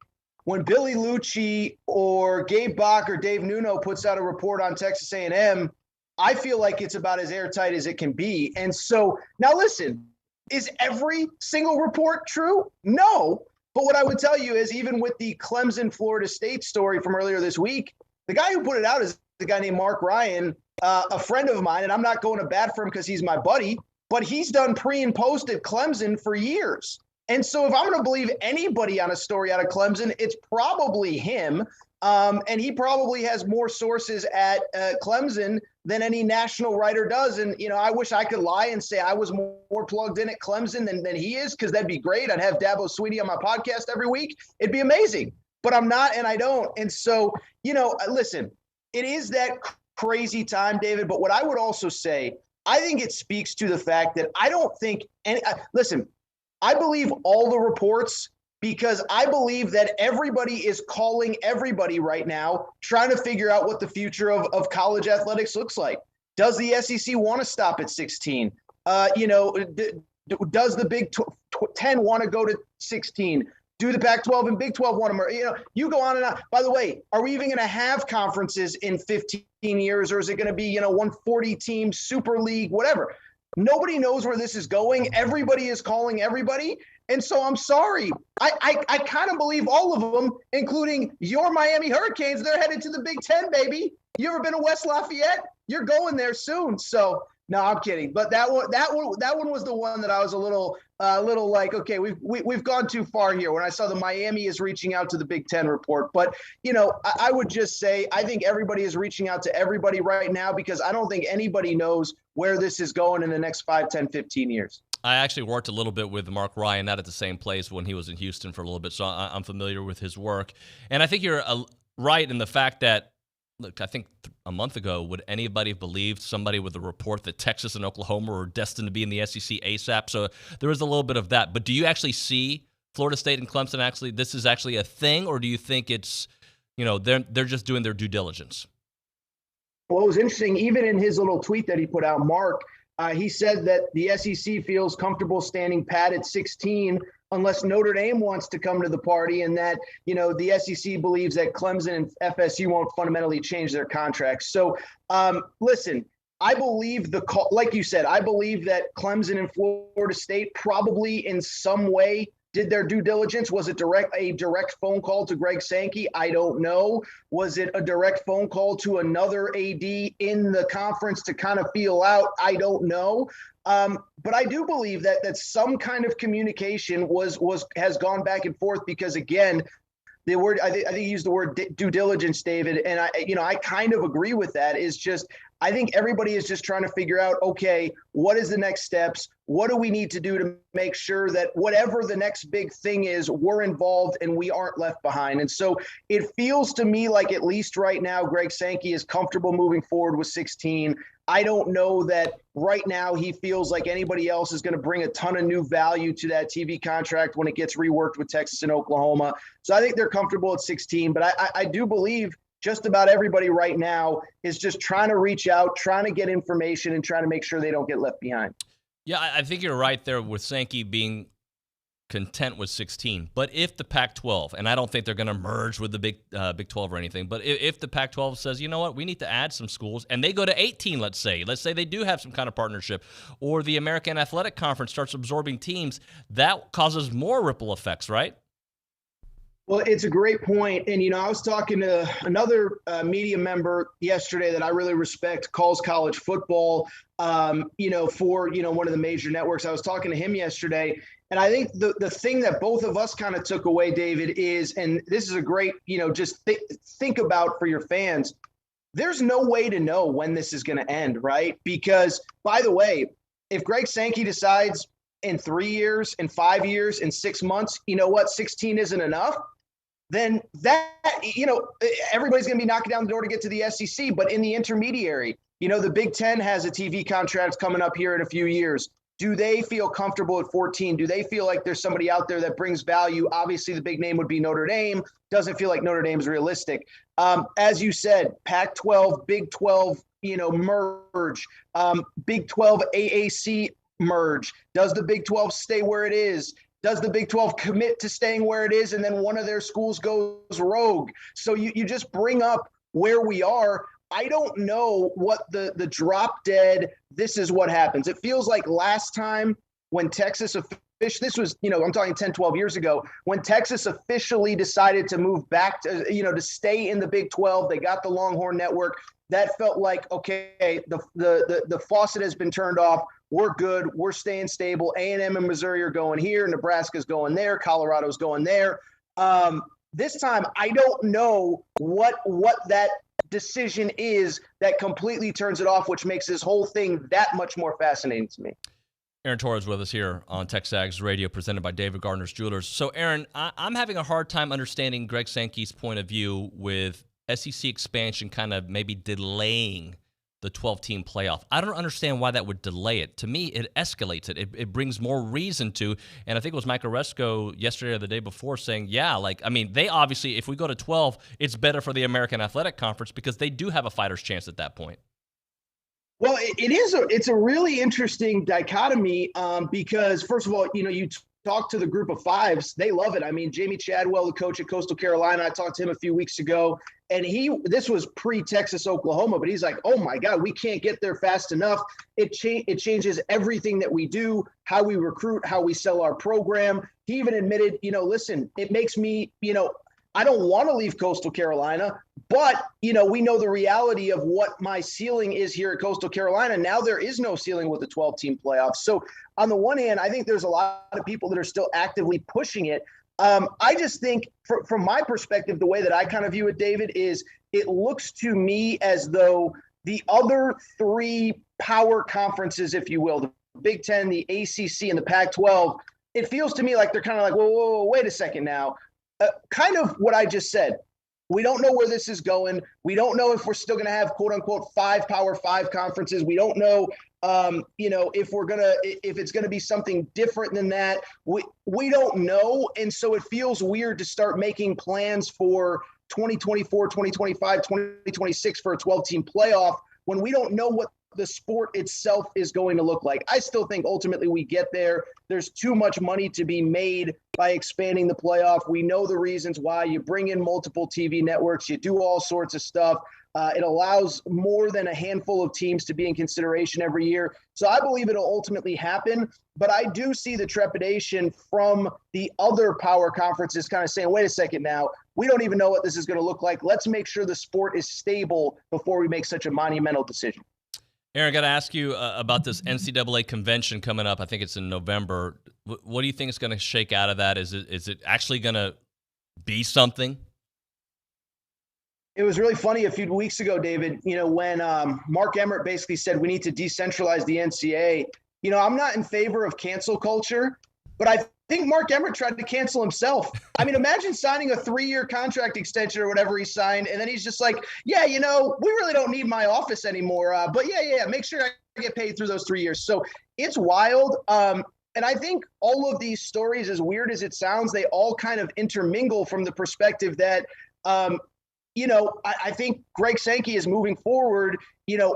when Billy Liucci or Gabe Bach or Dave Nuño puts out a report on Texas A&M, I feel like it's about as airtight as it can be. And so now listen, is every single report true? No. But what I would tell you is even with the Clemson Florida State story from earlier this week, the guy who put it out is the guy named Mark Ryan, a friend of mine, and I'm not going to bat for him because he's my buddy, but he's done pre and post at Clemson for years. And so if I'm going to believe anybody on a story out of Clemson, it's probably him. And he probably has more sources at Clemson than any national writer does. And, you know, I wish I could lie and say I was more plugged in at Clemson than he is, because that'd be great. I'd have Dabo Sweetie on my podcast every week. It'd be amazing. But I'm not, and I don't. And so, you know, listen, it is that crazy time, David. But what I would also say, I think it speaks to the fact that I don't think listen, I believe all the reports because I believe that everybody is calling everybody right now, trying to figure out what the future of college athletics looks like. Does the SEC want to stop at 16? You know, does the Big 10 want to go to 16? Do the Pac-12 and Big 12 want to? You know, you go on and on. By the way, are we even going to have conferences in 15 years, or is it going to be, you know, 140-team Super League, whatever? Nobody knows where this is going. Everybody is calling everybody. And so I'm sorry. I kind of believe all of them, including your Miami Hurricanes. They're headed to the Big Ten, baby. You ever been to West Lafayette? You're going there soon. So no, I'm kidding. But that one was the one that I was a little like, okay, we've gone too far here. When I saw the Miami is reaching out to the Big Ten report, but you know, I would just say I think everybody is reaching out to everybody right now because I don't think anybody knows where this is going in the next 5, 10, 15 years. I actually worked a little bit with Mark Ryan, not at the same place when he was in Houston for a little bit, so I'm familiar with his work. And I think you're right in the fact that, look, I think a month ago, would anybody have believed somebody with a report that Texas and Oklahoma were destined to be in the SEC ASAP? So there is a little bit of that. But do you actually see Florida State and Clemson this is actually a thing, or do you think it's, they're just doing their due diligence. Well, it was interesting. Even in his little tweet that he put out, Mark, he said that the SEC feels comfortable standing pat at 16 unless Notre Dame wants to come to the party, and that, the SEC believes that Clemson and FSU won't fundamentally change their contracts. So, listen, I believe like you said, I believe that Clemson and Florida State probably in some way did their due diligence. Was it a direct phone call to Greg Sankey? I don't know. Was it a direct phone call to another AD in the conference to kind of feel out? I don't know. But I do believe that some kind of communication has gone back and forth, because again, the word I think you used the word due diligence, David, and I kind of agree with that. Is just, I think everybody is just trying to figure out, okay, what is the next steps? What do we need to do to make sure that whatever the next big thing is, we're involved and we aren't left behind? And so it feels to me like, at least right now, Greg Sankey is comfortable moving forward with 16. I don't know that right now he feels like anybody else is going to bring a ton of new value to that TV contract when it gets reworked with Texas and Oklahoma. So I think they're comfortable at 16, but I do believe just about everybody right now is just trying to reach out, trying to get information, and trying to make sure they don't get left behind. Yeah, I think you're right there with Sankey being content with 16. But if the Pac-12, and I don't think they're going to merge with the Big 12 or anything, but if the Pac-12 says, you know what, we need to add some schools, and they go to 18, let's say they do have some kind of partnership, or the American Athletic Conference starts absorbing teams, that causes more ripple effects, right? Well, it's a great point. And, I was talking to another media member yesterday that I really respect, calls college football, for, one of the major networks. I was talking to him yesterday. And I think the thing that both of us kind of took away, David, is, and this is a great, just think about for your fans, there's no way to know when this is going to end, right? Because, by the way, if Greg Sankey decides in 3 years, in 5 years, in 6 months, 16 isn't enough, then that, everybody's going to be knocking down the door to get to the SEC. But in the intermediary, the Big Ten has a TV contract coming up here in a few years. Do they feel comfortable at 14? Do they feel like there's somebody out there that brings value? Obviously, the big name would be Notre Dame. Doesn't feel like Notre Dame's realistic. As you said, Pac-12, Big 12, merge. Big 12 AAC merge. Does the Big 12 stay where it is? Does the Big 12 commit to staying where it is, and then one of their schools goes rogue? So you just bring up where we are. I don't know what the drop dead, this is what happens. It feels like last time when Texas this was, I'm talking 10, 12 years ago, when Texas officially decided to move back to, to stay in the Big 12, they got the Longhorn Network. That felt like, okay, the faucet has been turned off. We're good. We're staying stable. A&M and Missouri are going here. Nebraska's going there. Colorado's going there. This time, I don't know what that decision is that completely turns it off, which makes this whole thing that much more fascinating to me. Aaron Torres with us here on TexAgs Radio, presented by David Gardner's Jewelers. So, Aaron, I'm having a hard time understanding Greg Sankey's point of view with SEC expansion kind of maybe delaying the 12-team playoff. I don't understand why that would delay it. To me, it escalates it. It brings more reason to, and I think it was Mike Oresco yesterday or the day before saying, they obviously, if we go to 12, it's better for the American Athletic Conference because they do have a fighter's chance at that point. Well, it's a really interesting dichotomy because, first of all, you talk to the group of fives, they love it. I mean, Jamie Chadwell, the coach at Coastal Carolina, I talked to him a few weeks ago, and this was pre-Texas, Oklahoma, but he's like, oh my God, we can't get there fast enough. It changes everything that we do, how we recruit, how we sell our program. He even admitted, listen, it makes me, I don't want to leave Coastal Carolina, but, we know the reality of what my ceiling is here at Coastal Carolina. Now there is no ceiling with the 12-team playoffs. So on the one hand, I think there's a lot of people that are still actively pushing it. I just think from my perspective, the way that I kind of view it, David, is it looks to me as though the other three power conferences, if you will, the Big Ten, the ACC, and the Pac-12, it feels to me like they're kind of like, whoa, wait a second now. Kind of what I just said. We don't know where this is going. We don't know if we're still going to have, quote unquote, 5 Power 5 conferences. We don't know, if it's going to be something different than that. We don't know. And so it feels weird to start making plans for 2024, 2025, 2026 for a 12-team playoff when we don't know what the sport itself is going to look like. I still think ultimately we get there. There's too much money to be made by expanding the playoff. We know the reasons why. You bring in multiple TV networks. You do all sorts of stuff. It allows more than a handful of teams to be in consideration every year. So I believe it'll ultimately happen. But I do see the trepidation from the other power conferences kind of saying, wait a second now, we don't even know what this is going to look like. Let's make sure the sport is stable before we make such a monumental decision. Aaron, I got to ask you about this NCAA convention coming up. I think it's in November. What do you think is going to shake out of that? Is it actually going to be something? It was really funny a few weeks ago, David, when Mark Emmert basically said we need to decentralize the NCAA. I'm not in favor of cancel culture, but I think Mark Emmert tried to cancel himself. I mean, imagine signing a 3-year contract extension or whatever he signed, and then he's just like, yeah, we really don't need my office anymore. But yeah, make sure I get paid through those 3 years. So it's wild. And I think all of these stories, as weird as it sounds, they all kind of intermingle from the perspective that, I think Greg Sankey is moving forward,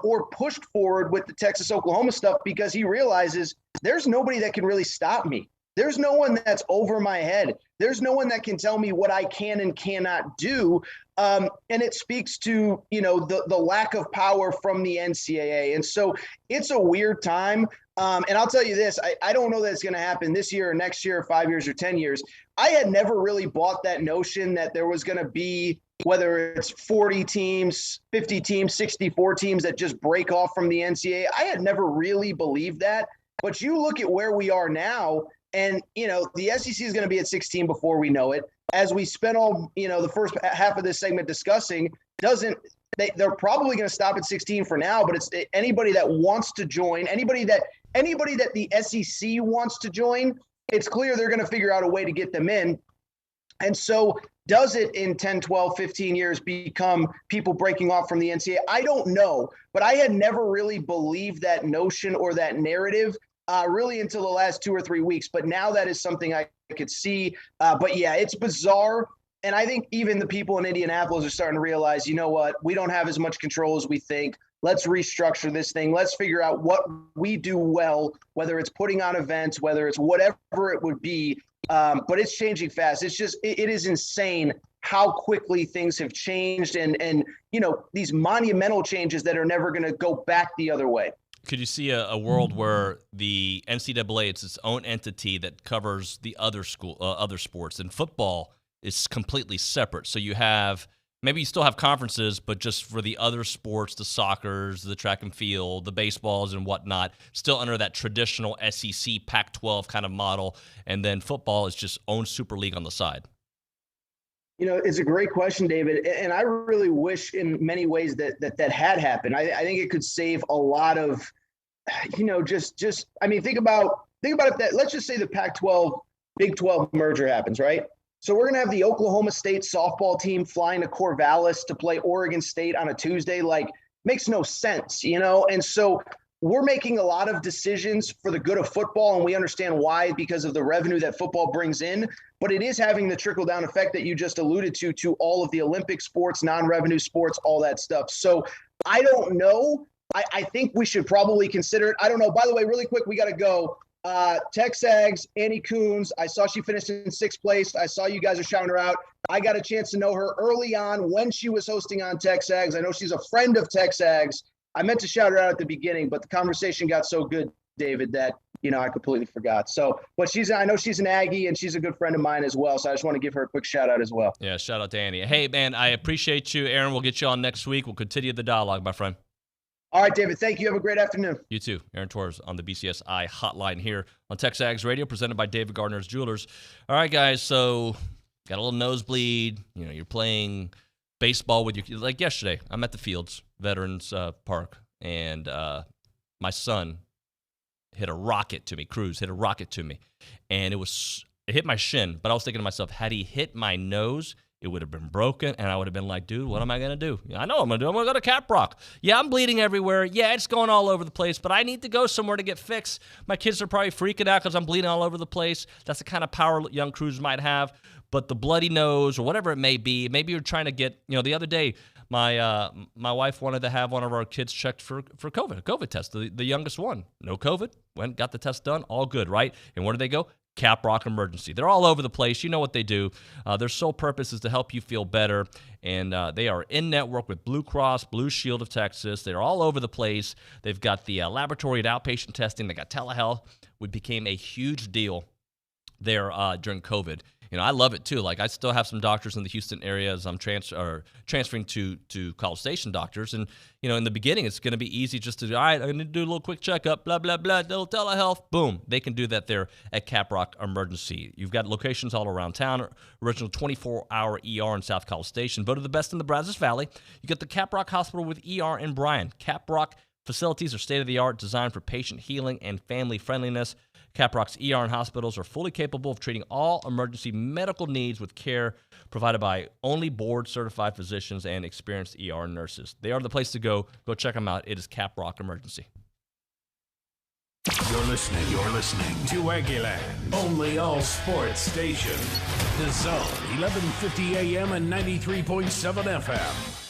or pushed forward with the Texas-Oklahoma stuff because he realizes there's nobody that can really stop me. There's no one that's over my head. There's no one that can tell me what I can and cannot do. And it speaks to, the lack of power from the NCAA. And so it's a weird time. And I'll tell you this, I don't know that it's going to happen this year or next year or 5 years or 10 years. I had never really bought that notion that there was going to be, whether it's 40 teams, 50 teams, 64 teams that just break off from the NCAA. I had never really believed that. But you look at where we are now, and, the SEC is going to be at 16 before we know it. As we spent all, the first half of this segment discussing, they're probably going to stop at 16 for now, but it's anybody that wants to join, anybody that the SEC wants to join, it's clear they're going to figure out a way to get them in. And so does it in 10, 12, 15 years become people breaking off from the NCAA? I don't know, but I had never really believed that notion or that narrative really until the last 2 or 3 weeks. But now that is something I could see. But yeah, it's bizarre. And I think even the people in Indianapolis are starting to realize, you know what, we don't have as much control as we think. Let's restructure this thing. Let's figure out what we do well, whether it's putting on events, whether it's whatever it would be. But it's changing fast. It's just, it is insane how quickly things have changed and these monumental changes that are never going to go back the other way. Could you see a world where the NCAA, it's its own entity that covers the other sports, and football is completely separate? So you have, maybe you still have conferences, but just for the other sports, the soccers, the track and field, the baseballs and whatnot, still under that traditional SEC Pac-12 kind of model, and then football is just own super league on the side. It's a great question, David. And I really wish in many ways that had happened. I think it could save a lot of, think about if that, let's just say the Pac-12, Big 12 merger happens, right? So we're going to have the Oklahoma State softball team flying to Corvallis to play Oregon State on a Tuesday. Makes no sense, And so we're making a lot of decisions for the good of football, and we understand why, because of the revenue that football brings in. But it is having the trickle-down effect that you just alluded to all of the Olympic sports, non-revenue sports, all that stuff. So I don't know. I think we should probably consider it. I don't know. By the way, really quick, we got to go. TexAgs, Annie Coons, I saw she finished in 6th place. I saw you guys are shouting her out. I got a chance to know her early on when she was hosting on TexAgs. I know she's a friend of TexAgs. I meant to shout her out at the beginning, but the conversation got so good, David, that, I completely forgot. So, but I know she's an Aggie and she's a good friend of mine as well. So I just want to give her a quick shout out as well. Yeah. Shout out to Annie. Hey man, I appreciate you. Aaron, we'll get you on next week. We'll continue the dialogue, my friend. All right, David. Thank you. Have a great afternoon. You too. Aaron Torres on the BCSI hotline here on TexAgs Radio, presented by David Gardner's Jewelers. All right, guys. So got a little nosebleed. You're playing baseball with your, like yesterday, I'm at the Fields Veterans Park, and my son hit a rocket to me. Cruz hit a rocket to me, and it hit my shin. But I was thinking to myself, had he hit my nose, it would have been broken, and I would have been like, dude, what am I going to do? I know what I'm going to do. I'm going to go to Cap Rock. Yeah, I'm bleeding everywhere. Yeah, it's going all over the place, but I need to go somewhere to get fixed. My kids are probably freaking out because I'm bleeding all over the place. That's the kind of power young Cruz might have. but the bloody nose or whatever it may be, maybe you're trying to get, the other day, my wife wanted to have one of our kids checked for COVID, a COVID test, the youngest one. No COVID, went, got the test done, all good, right? And where do they go? Caprock Emergency. They're all over the place. You know what they do. Their sole purpose is to help you feel better, and they are in network with Blue Cross, Blue Shield of Texas. They're all over the place. They've got the laboratory and outpatient testing. They got telehealth, which became a huge deal there during COVID. I love it too. Like, I still have some doctors in the Houston area as I'm transferring to College Station doctors. And, in the beginning, it's going to be easy just to, all right, I'm going to do a little quick checkup, blah, blah, blah, little telehealth. Boom. They can do that there at Caprock Emergency. You've got locations all around town. Original 24-hour ER in South College Station. Voted the best in the Brazos Valley. You got the Caprock Hospital with ER in Bryan. Caprock facilities are state-of-the-art, designed for patient healing and family friendliness. Caprock's ER and hospitals are fully capable of treating all emergency medical needs with care provided by only board-certified physicians and experienced ER nurses. They are the place to go. Go check them out. It is Caprock Emergency. You're listening to Aggieland, only all sports station. The Zone, 1150 AM and 93.7 FM.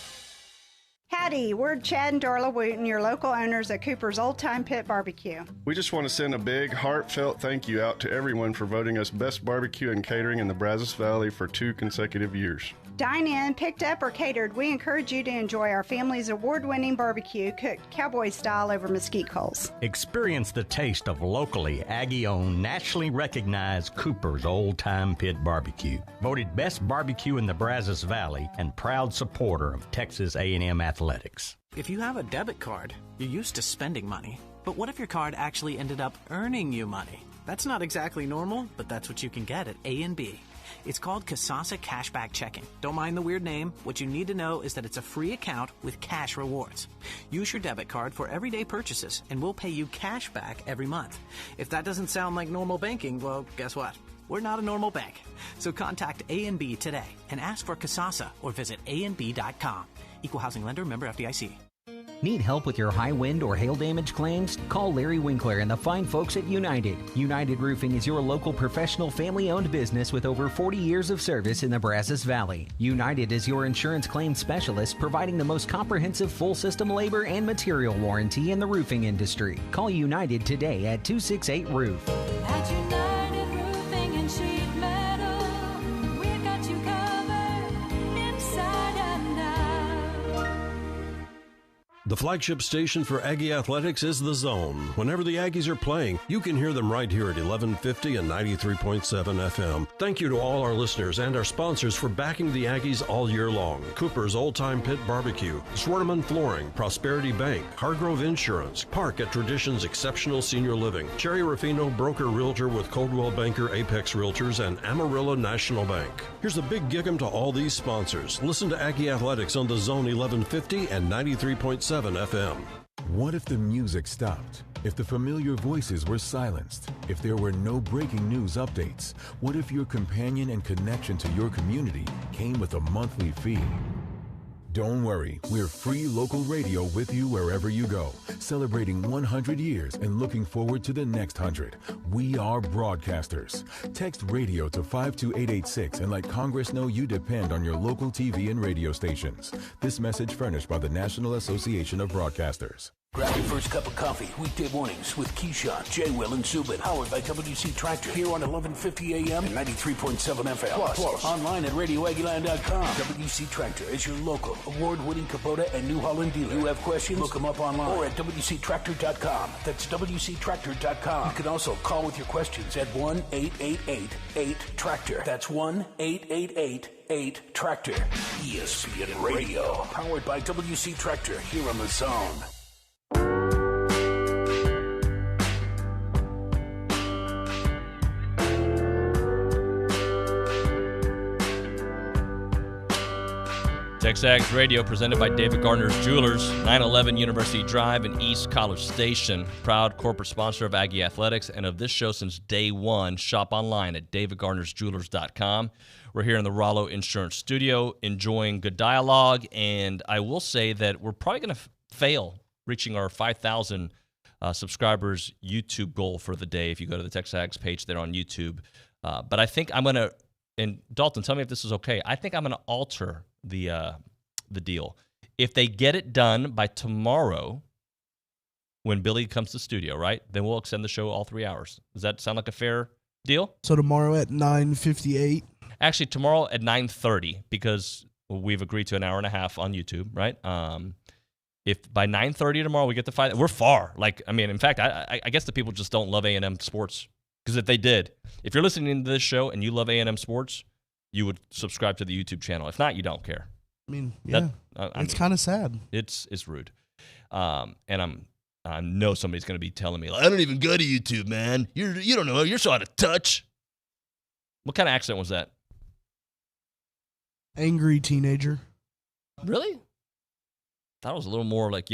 Howdy, we're Chad and Darla Wooten, your local owners at Cooper's Old Time Pit Barbecue. We just want to send a big, heartfelt thank you out to everyone for voting us Best Barbecue and Catering in the Brazos Valley for 2 consecutive years. Dine in, picked up, or catered, we encourage you to enjoy our family's award-winning barbecue cooked cowboy style over mesquite coals. Experience the taste of locally Aggie-owned, nationally recognized Cooper's Old Time Pit Barbecue. Voted Best Barbecue in the Brazos Valley and proud supporter of Texas A&M Athletics. If you have a debit card, you're used to spending money. But what if your card actually ended up earning you money? That's not exactly normal, but that's what you can get at A&B. It's called Kasasa Cashback Checking. Don't mind the weird name. What you need to know is that it's a free account with cash rewards. Use your debit card for everyday purchases, and we'll pay you cash back every month. If that doesn't sound like normal banking, well, guess what? We're not a normal bank. So contact A&B today and ask for Kasasa or visit ANB.com. Equal housing lender, member FDIC. Need help with your high wind or hail damage claims? Call Larry Winkler and the fine folks at United. United Roofing is your local professional family-owned business with over 40 years of service in the Brazos Valley. United is your insurance claims specialist, providing the most comprehensive full system labor and material warranty in the roofing industry. Call United today at 268-ROOF. At United Roofing and Sheet Metal, we've got you covered inside and out. The flagship station for Aggie Athletics is The Zone. Whenever the Aggies are playing, you can hear them right here at 1150 and 93.7 FM. Thank you to all our listeners and our sponsors for backing the Aggies all year long. Cooper's Old Time Pit Barbecue, Swarteman Flooring, Prosperity Bank, Hargrove Insurance, Park at Traditions Exceptional Senior Living, Cherry Rufino Broker Realtor with Coldwell Banker Apex Realtors, and Amarillo National Bank. Here's a big gig-em to all these sponsors. Listen to Aggie Athletics on The Zone 1150 and 93.7 FM. What if the music stopped? If the familiar voices were silenced? If there were no breaking news updates? What if your companion and connection to your community came with a monthly fee? Don't worry, we're free local radio with you wherever you go, celebrating 100 years and looking forward to the next 100. We are broadcasters. Text radio to 52886 and let Congress know you depend on your local TV and radio stations. This message furnished by the National Association of Broadcasters. Grab your first cup of coffee weekday mornings with Keyshawn, J. Will, and Subin. Powered by WC Tractor here on 1150 AM and 93.7 FM. Plus online at RadioAggieland.com. WC Tractor is your local award-winning Kubota and New Holland dealer. You have questions? Look them up online or at WCTractor.com. That's WCTractor.com. You can also call with your questions at 1-888-8-TRACTOR. That's 1-888-8-TRACTOR. ESPN Radio. Powered by WC Tractor here on The Zone. TexAgs Radio presented by David Gardner's Jewelers, 911 University Drive in East College Station. Proud corporate sponsor of Aggie Athletics and of this show since day one. Shop online at davidgardnersjewelers.com. We're here in the Rollo Insurance Studio enjoying good dialogue, and I will say that we're probably going to fail reaching our 5,000 subscribers YouTube goal for the day if you go to the TexAgs page there on YouTube. But I think I'm going to and Dalton, tell me if this is okay. I think I'm going to alter the deal. If they get it done by tomorrow, when Billy comes to the studio, right, then we'll extend the show all 3 hours. Does that sound like a fair deal? So tomorrow at 9:58? Actually, tomorrow at 9:30, because we've agreed to an hour and a half on YouTube, right? If by 9:30 tomorrow we get the fight, we're far. Like, I mean, in fact, I guess the people just don't love A&M sports. Because if they did, if you're listening to this show and you love A&M sports, you would subscribe to the YouTube channel. If not, you don't care. I mean, yeah, it's kind of sad. It's rude. And I know somebody's going to be telling me, I don't even go to YouTube, man. You don't know. You're so out of touch. What kind of accent was that? Angry teenager. Really? Thought it was a little more like,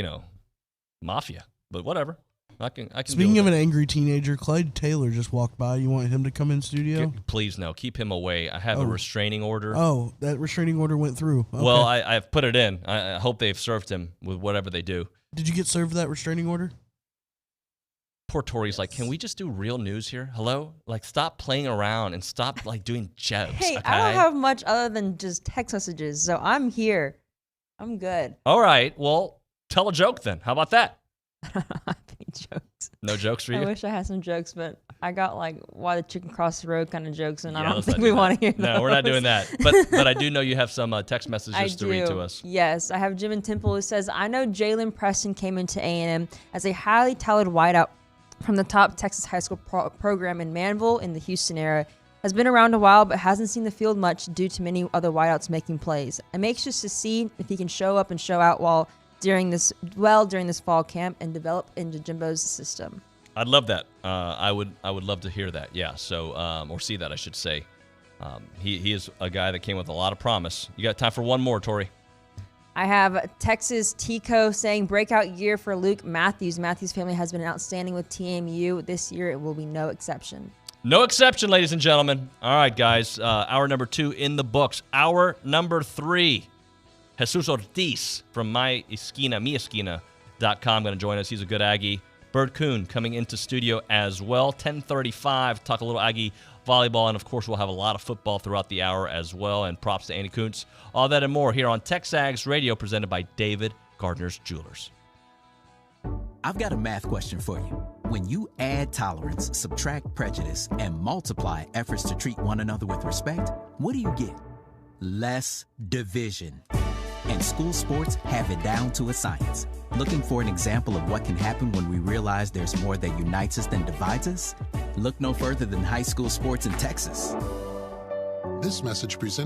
mafia. But whatever. I can. Speaking of an angry teenager, Clyde Taylor just walked by. You want him to come in studio? Please, no. Keep him away. I have a restraining order. Oh, that restraining order went through. Okay. Well, I've put it in. I hope they've served him with whatever they do. Did you get served that restraining order? Poor Tori's like, can we just do real news here? Hello? Like, stop playing around and stop, doing jokes. Hey, okay? I don't have much other than just text messages, so I'm here. I'm good. All right. Well, tell a joke then. How about that? I don't have any jokes. No jokes for you? I wish I had some jokes, but I got why the chicken crossed the road kind of jokes, and I don't think we want to hear those. No, we're not doing that. But I do know you have some text messages to read to us. Yes, I have Jim in Temple who says, I know Jalen Preston came into A&M as a highly talented wideout from the top Texas high school program in Manville in the Houston area. Has been around a while, but hasn't seen the field much due to many other wideouts making plays. I'm anxious to see if he can show up and show out during this fall camp and develop into Jimbo's system. I'd love that. I would love to hear that. Yeah. So or see that, I should say. He is a guy that came with a lot of promise. You got time for one more, Tori? I have Texas Tico saying breakout year for Luke Matthews. Matthews' family has been outstanding with TMU. This year it will be no exception. No exception, ladies and gentlemen. All right, guys. Hour number 2 in the books. Hour number 3. Jesus Ortiz from miesquina.com going to join us. He's a good Aggie. Bird Coon coming into studio as well. 10:35, talk a little Aggie volleyball, and of course we'll have a lot of football throughout the hour as well, and props to Andy Kuntz. All that and more here on TexAgs Radio, presented by David Gardner's Jewelers. I've got a math question for you. When you add tolerance, subtract prejudice, and multiply efforts to treat one another with respect, what do you get? Less division. And school sports have it down to a science. Looking for an example of what can happen when we realize there's more that unites us than divides us? Look no further than high school sports in Texas. This message presented